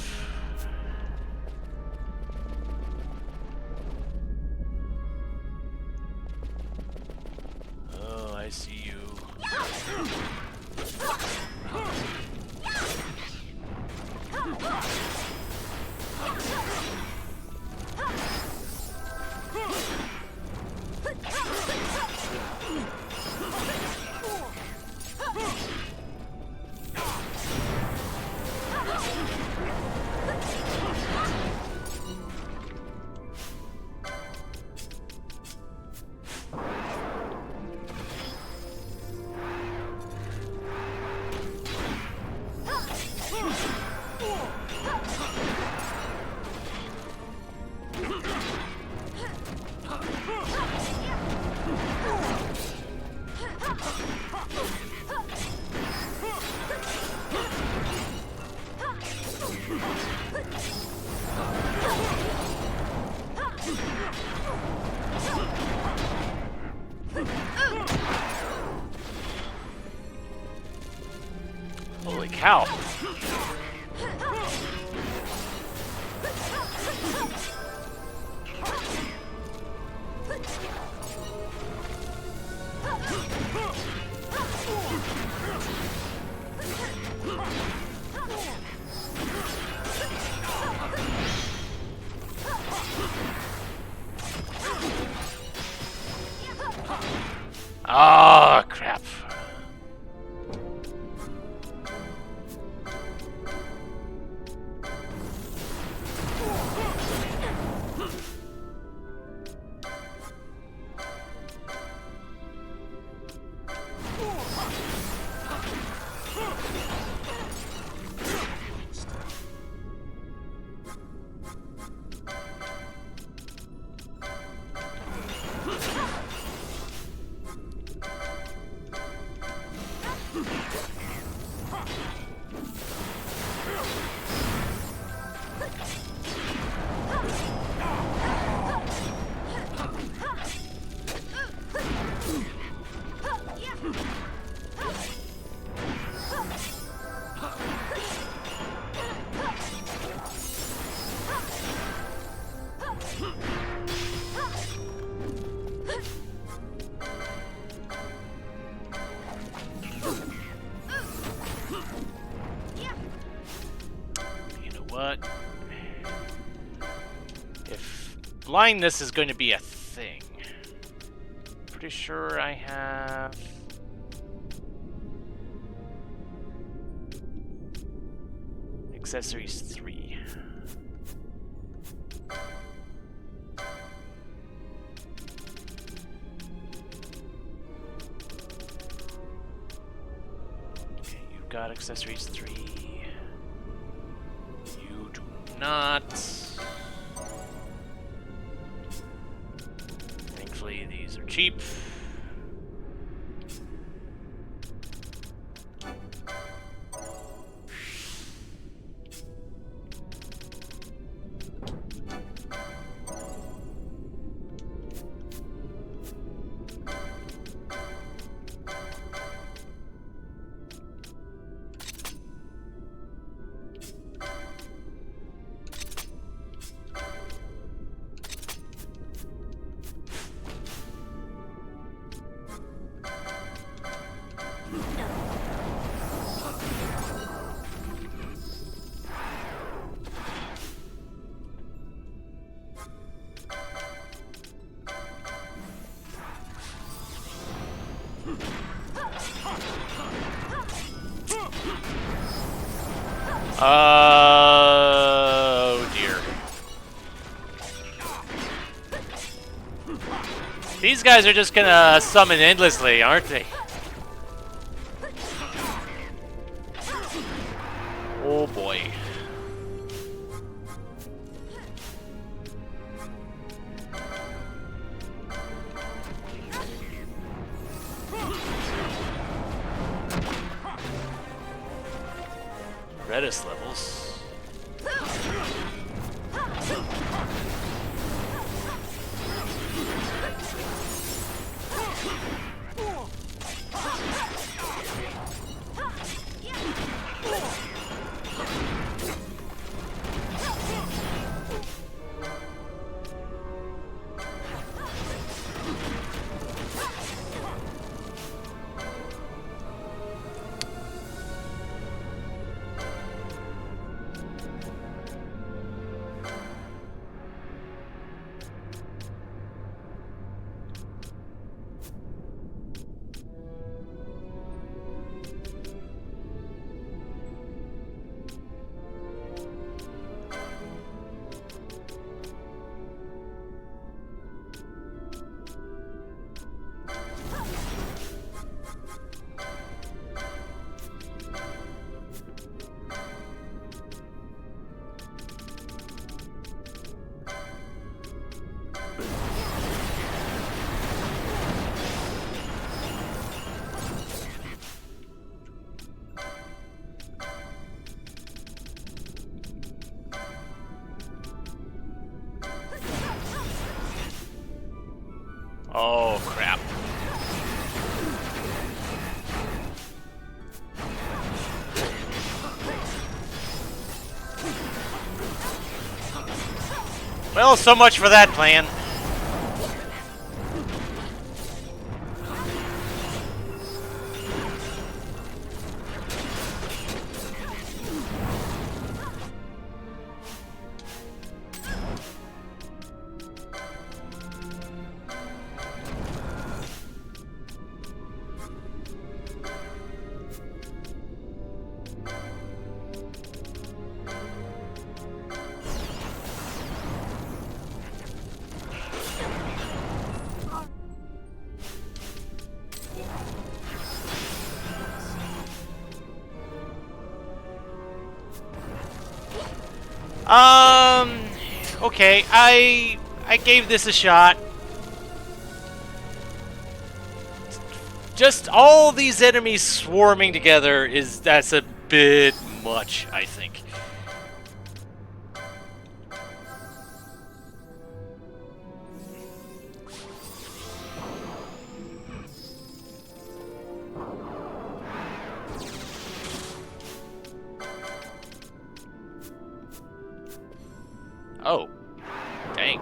S1: Oh, I see you. Holy cow. You know what? If blindness is going to be a thing, pretty sure I have... Accessories 3. Okay, you've got accessories 3. You do not. Thankfully, these are cheap. Oh dear. These guys are just gonna summon endlessly, aren't they? Oh boy. Redis levels. Oh, crap. Well, so much for that plan. Okay, I gave this a shot. Just all these enemies swarming together that's a bit much, I think. Oh, dang.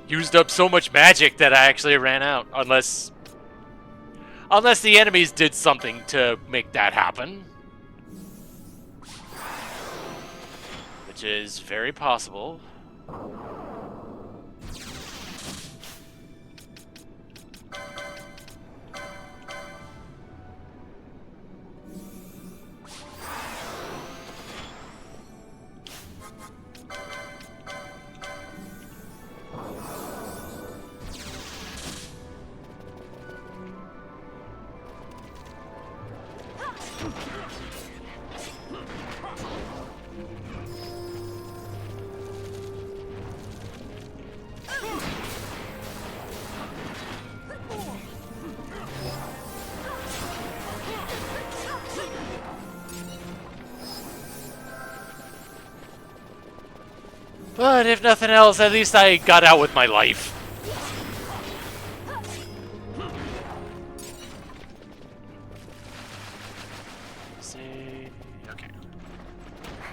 S1: used up so much magic that I actually ran out. Unless the enemies did something to make that happen. Which is very possible. But if nothing else, at least I got out with my life. See, okay.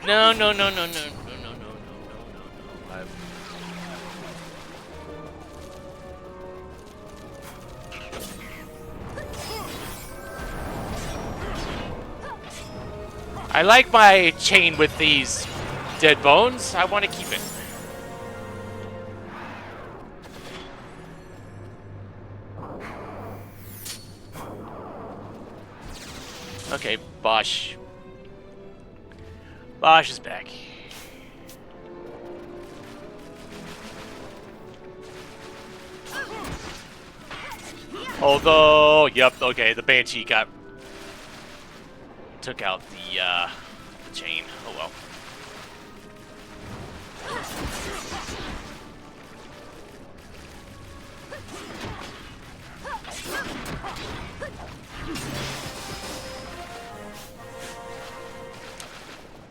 S1: No. I like my chain with these dead bones. I want to keep it. Okay, Bosch. Bosch is back. Although, yep, okay, the Banshee took out the chain. Oh well.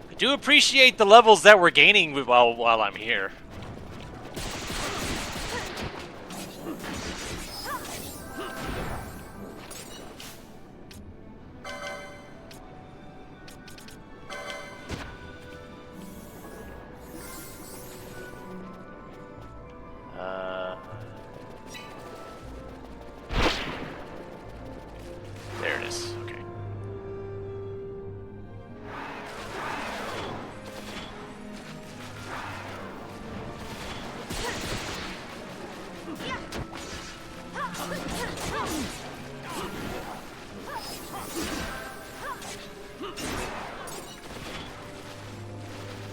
S1: I do appreciate the levels that we're gaining while I'm here. There it is. Okay.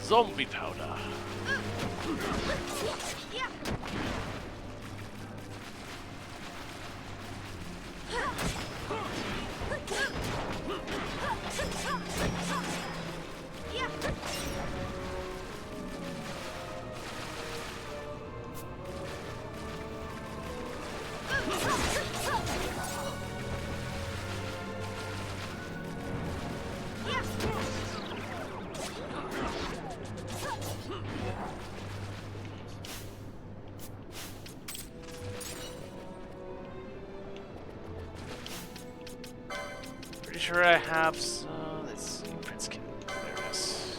S1: Zombie powder. Pretty sure I have some. Let's see, Prince King. There it is.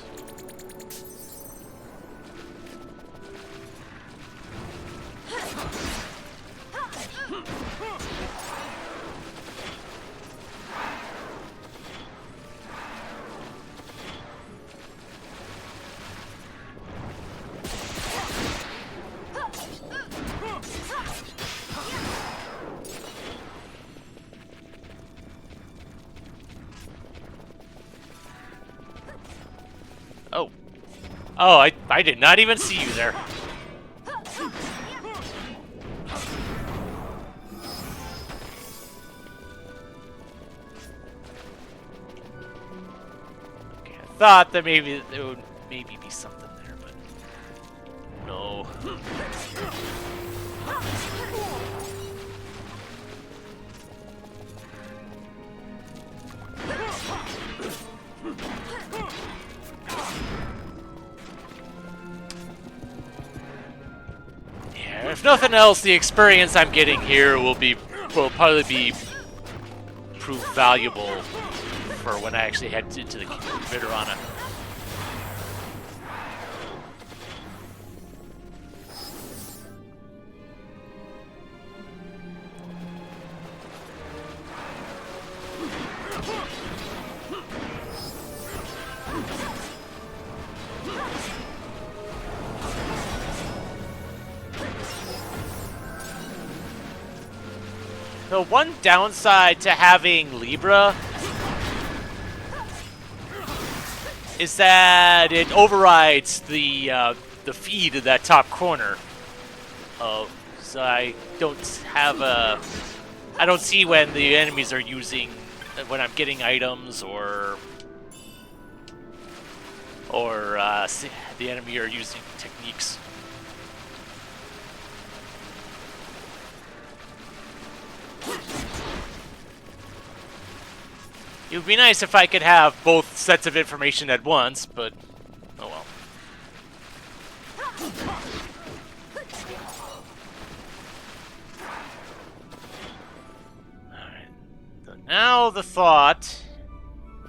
S1: Oh, I did not even see you there. Okay, I thought that maybe there would be something there, but no. If nothing else, the experience I'm getting here will probably prove valuable for when I actually head into the Vitorana. The one downside to having Libra is that it overrides the feed in that top corner. So I don't have a... I don't see when the enemies are using... when I'm getting items or the enemy are using techniques. It would be nice if I could have both sets of information at once, but oh well. Alright. So now the thought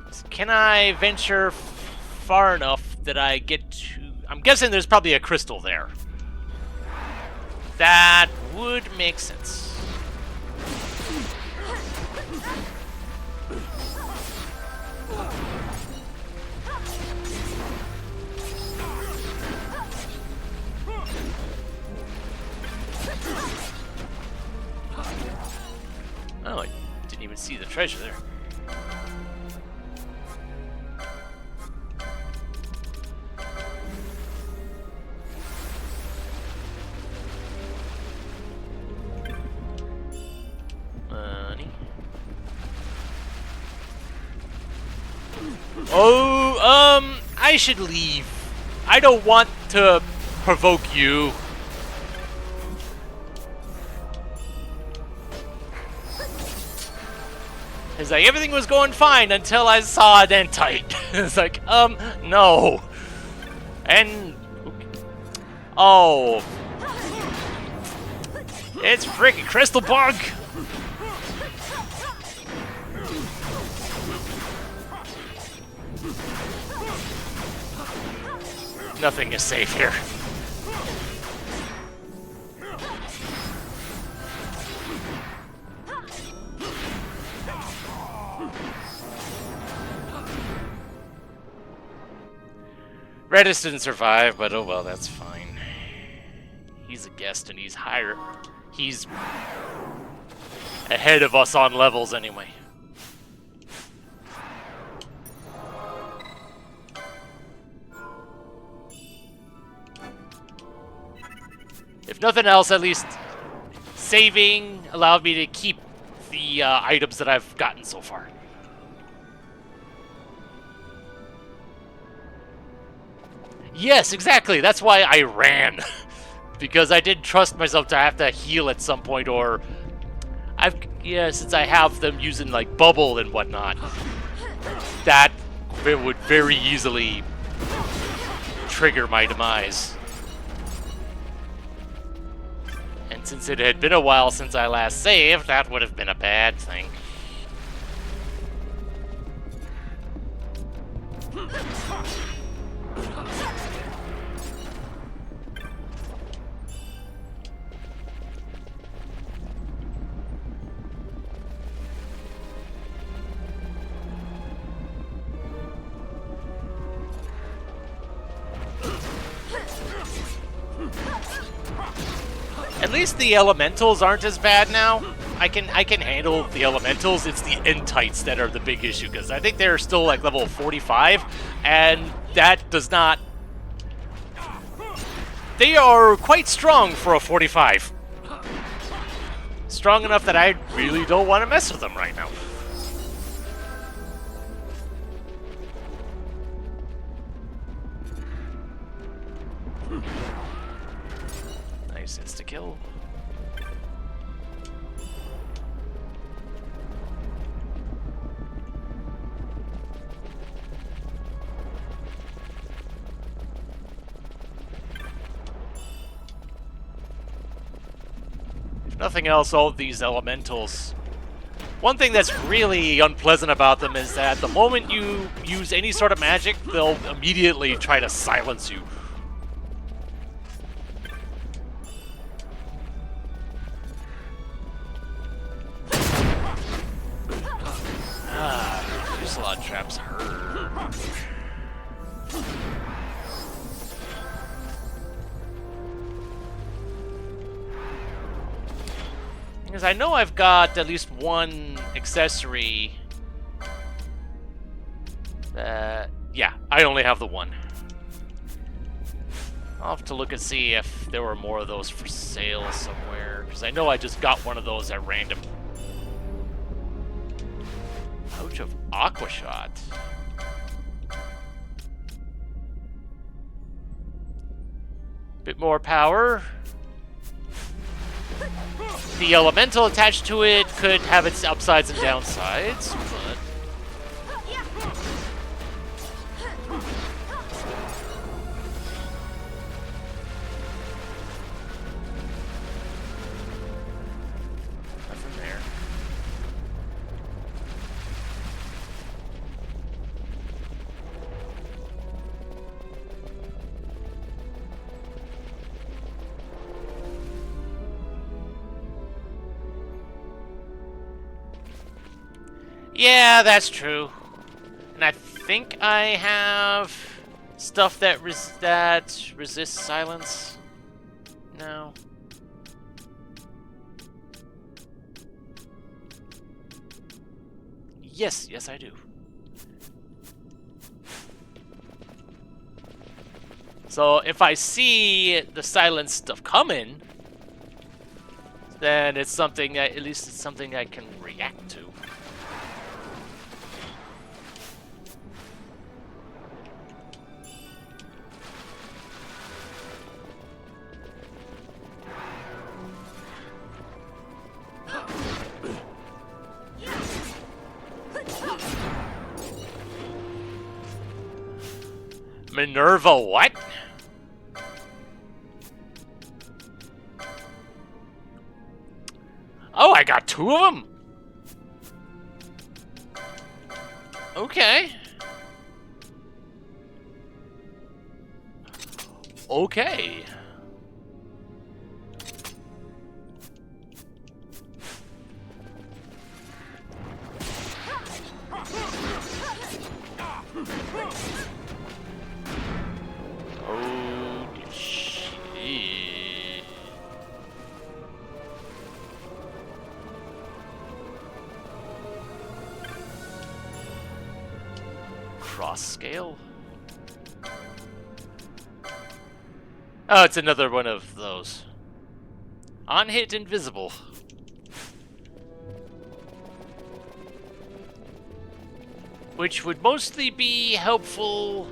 S1: is, can I venture far enough that I get to... I'm guessing there's probably a crystal there. That would make sense. Oh, I didn't even see the treasure there. Money. Oh, I should leave. I don't want to provoke you. It's like everything was going fine until I saw an Entite. It's like, no. And oh, it's freaking Crystal Bug. Nothing is safe here. Redis didn't survive, but oh well, that's fine. He's a guest and he's higher. He's ahead of us on levels anyway. If nothing else, at least saving allowed me to keep the items that I've gotten so far. Yes, exactly. That's why I ran. Because I didn't trust myself to have to heal at some point, or... since I have them using, like, bubble and whatnot, that would very easily trigger my demise. And since it had been a while since I last saved, that would have been a bad thing. At least the elementals aren't as bad now. I can handle the elementals. It's the Entites that are the big issue, because I think they're still like level 45, and that does not... They are quite strong for a 45. Strong enough that I really don't want to mess with them right now. Nice insta-kill. If nothing else, all of these elementals... One thing that's really unpleasant about them is that the moment you use any sort of magic, they'll immediately try to silence you. There's a lot of traps hurt. Because I know I've got at least one accessory. Yeah, I only have the one. I'll have to look and see if there were more of those for sale somewhere. Because I know I just got one of those at random. Pouch of Aqua Shot. Bit more power. The elemental attached to it could have its upsides and downsides, but... nothing there. Yeah, that's true. And I think I have stuff that resists silence. No. Yes, yes I do. So if I see the silence stuff coming, then it's something that, at least it's something I can react to. Minerva what? Oh, I got two of them? Okay. Okay. Oh, shit. Cross scale? Oh, it's another one of those. On hit invisible. Which would mostly be helpful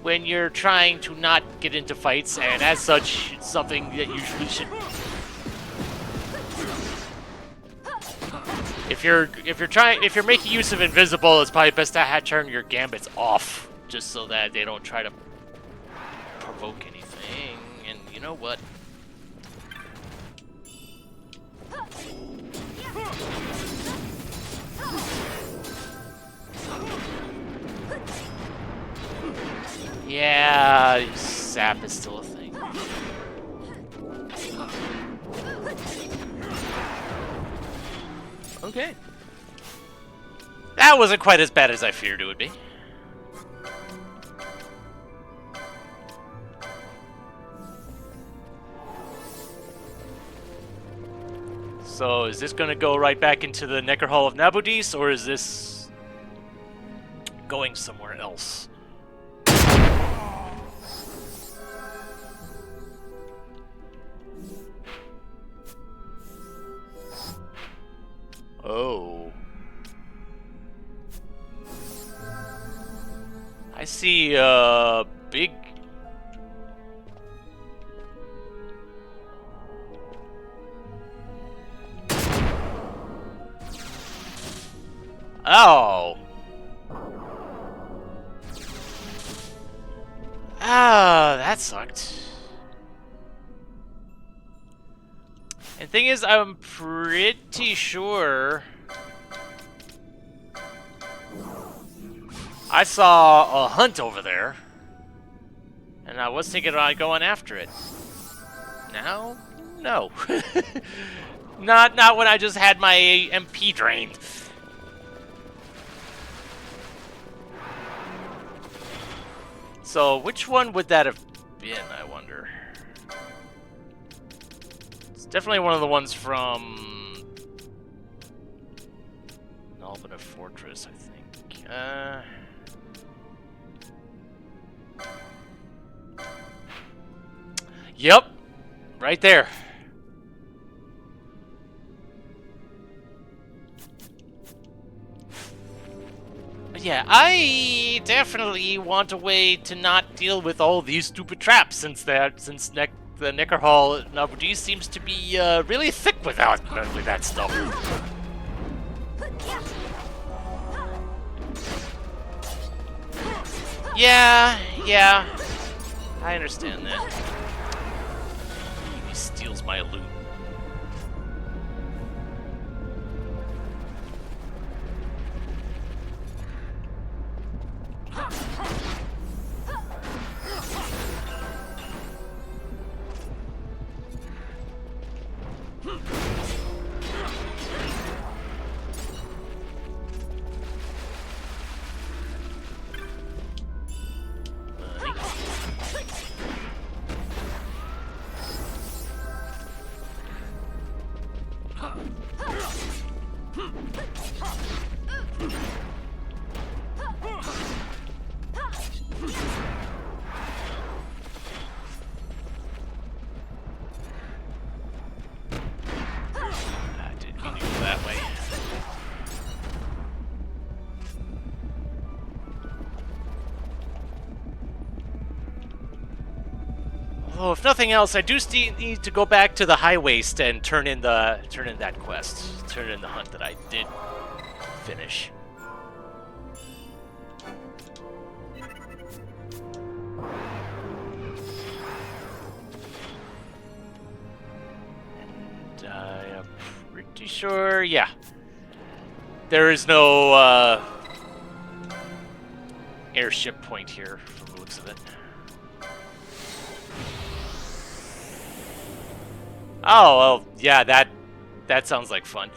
S1: when you're trying to not get into fights, and as such, it's something that usually should. If you're making use of invisible, it's probably best to turn your gambits off, just so that they don't try to provoke anything. And you know what? Yeah, sap is still a thing. Okay. That wasn't quite as bad as I feared it would be. So, is this gonna go right back into the Necker Hall of Nabudis, or is this going somewhere else? Oh. I see a big... Oh. Ah, that sucked. And thing is, I'm pretty sure I saw a hunt over there, and I was thinking about going after it. Now, no, not when I just had my MP drained. So, which one would that have been, I wonder? It's definitely one of the ones from Nalbina Fortress, I think. Yep, right there. Yeah, I definitely want a way to not deal with all these stupid traps since the Neckarhall in Abu Dhabi seems to be really thick with that stuff. Yeah, I understand that. He steals my loot. Oh, if nothing else, I do need to go back to the High Waste and turn in that quest, turn in the hunt that I did finish. And I'm pretty sure, yeah, there is no airship point here from the looks of it. Oh, well, yeah, that sounds like fun.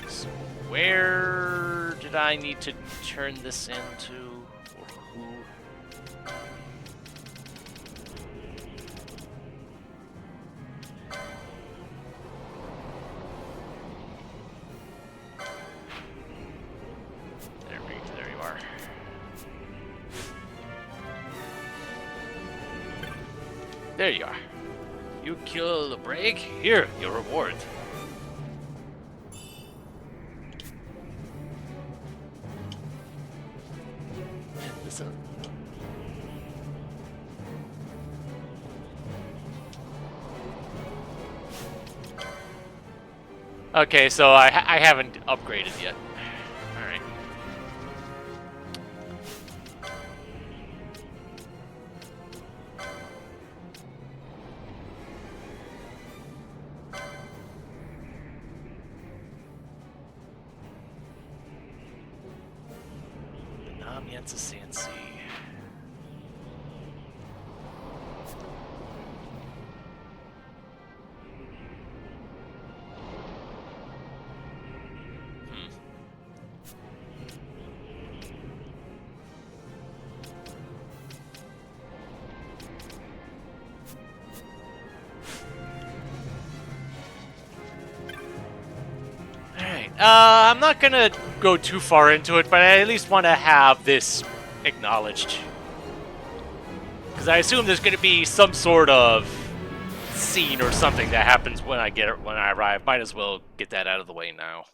S1: So where did I need to turn this into? Or who? There you are. There you are. You kill the break. Here, your reward. Listen. Okay, so I haven't upgraded yet. All right. It's a CNC. I'm not gonna go too far into it, but I at least want to have this acknowledged. Because I assume there's gonna be some sort of scene or something that happens when I arrive. Might as well get that out of the way now.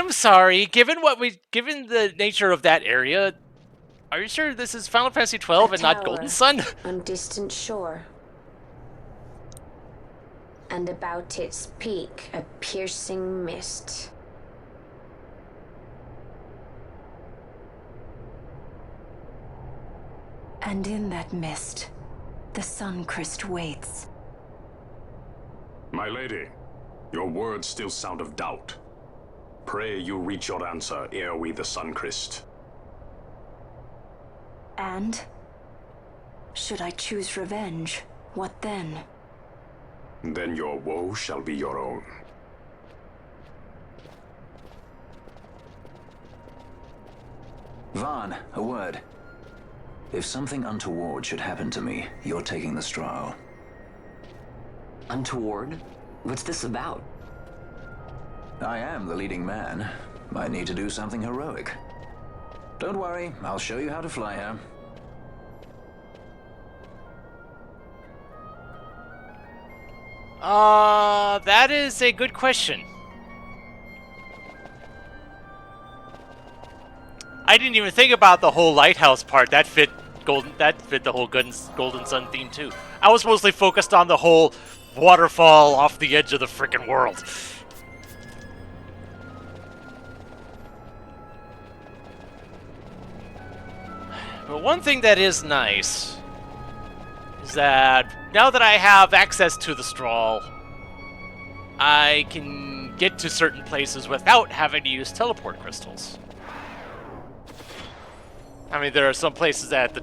S1: I'm sorry. Given the nature of that area, are you sure this is Final Fantasy 12 and not Golden Sun?
S5: On distant shore. And about its peak, a piercing mist.
S7: And in that mist, the Suncrest waits.
S13: My lady, your words still sound of doubt. Pray you reach your answer ere we the Suncrest.
S7: And? Should I choose revenge, what then?
S13: Then your woe shall be your own.
S8: Vaughn, a word. If something untoward should happen to me, you're taking the straw.
S3: Untoward? What's this about?
S8: I am the leading man. Might need to do something heroic. Don't worry, I'll show you how to fly her.
S1: That is a good question. I didn't even think about the whole lighthouse part. That fit the whole Golden Sun theme too. I was mostly focused on the whole waterfall off the edge of the frickin' world. But one thing that is nice is that now that I have access to the Strahl, I can get to certain places without having to use teleport crystals. I mean, there are some places that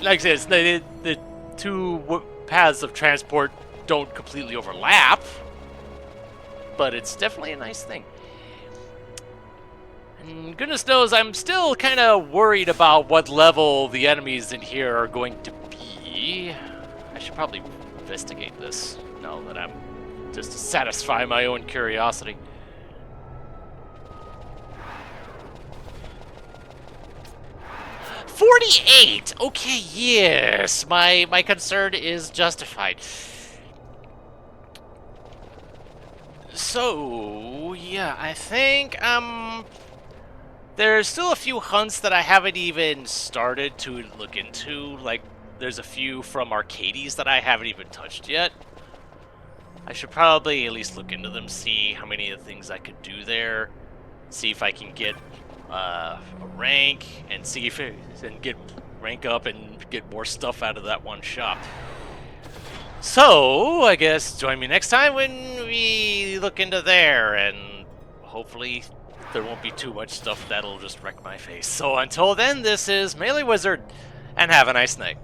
S1: like I said, the two paths of transport don't completely overlap, but it's definitely a nice thing. And goodness knows, I'm still kind of worried about what level the enemies in here are going to be. I should probably investigate this now that I'm just to satisfy my own curiosity. $48! Okay, yes. My concern is justified. So, yeah, I think, there's still a few hunts that I haven't even started to look into. Like, there's a few from Arcades that I haven't even touched yet. I should probably at least look into them, see how many of the things I could do there. See if I can get a rank, and see if get rank up and get more stuff out of that one shop. So, I guess join me next time when we look into there, and hopefully there won't be too much stuff that'll just wreck my face. So until then, this is MeleeWizard, and have a nice night.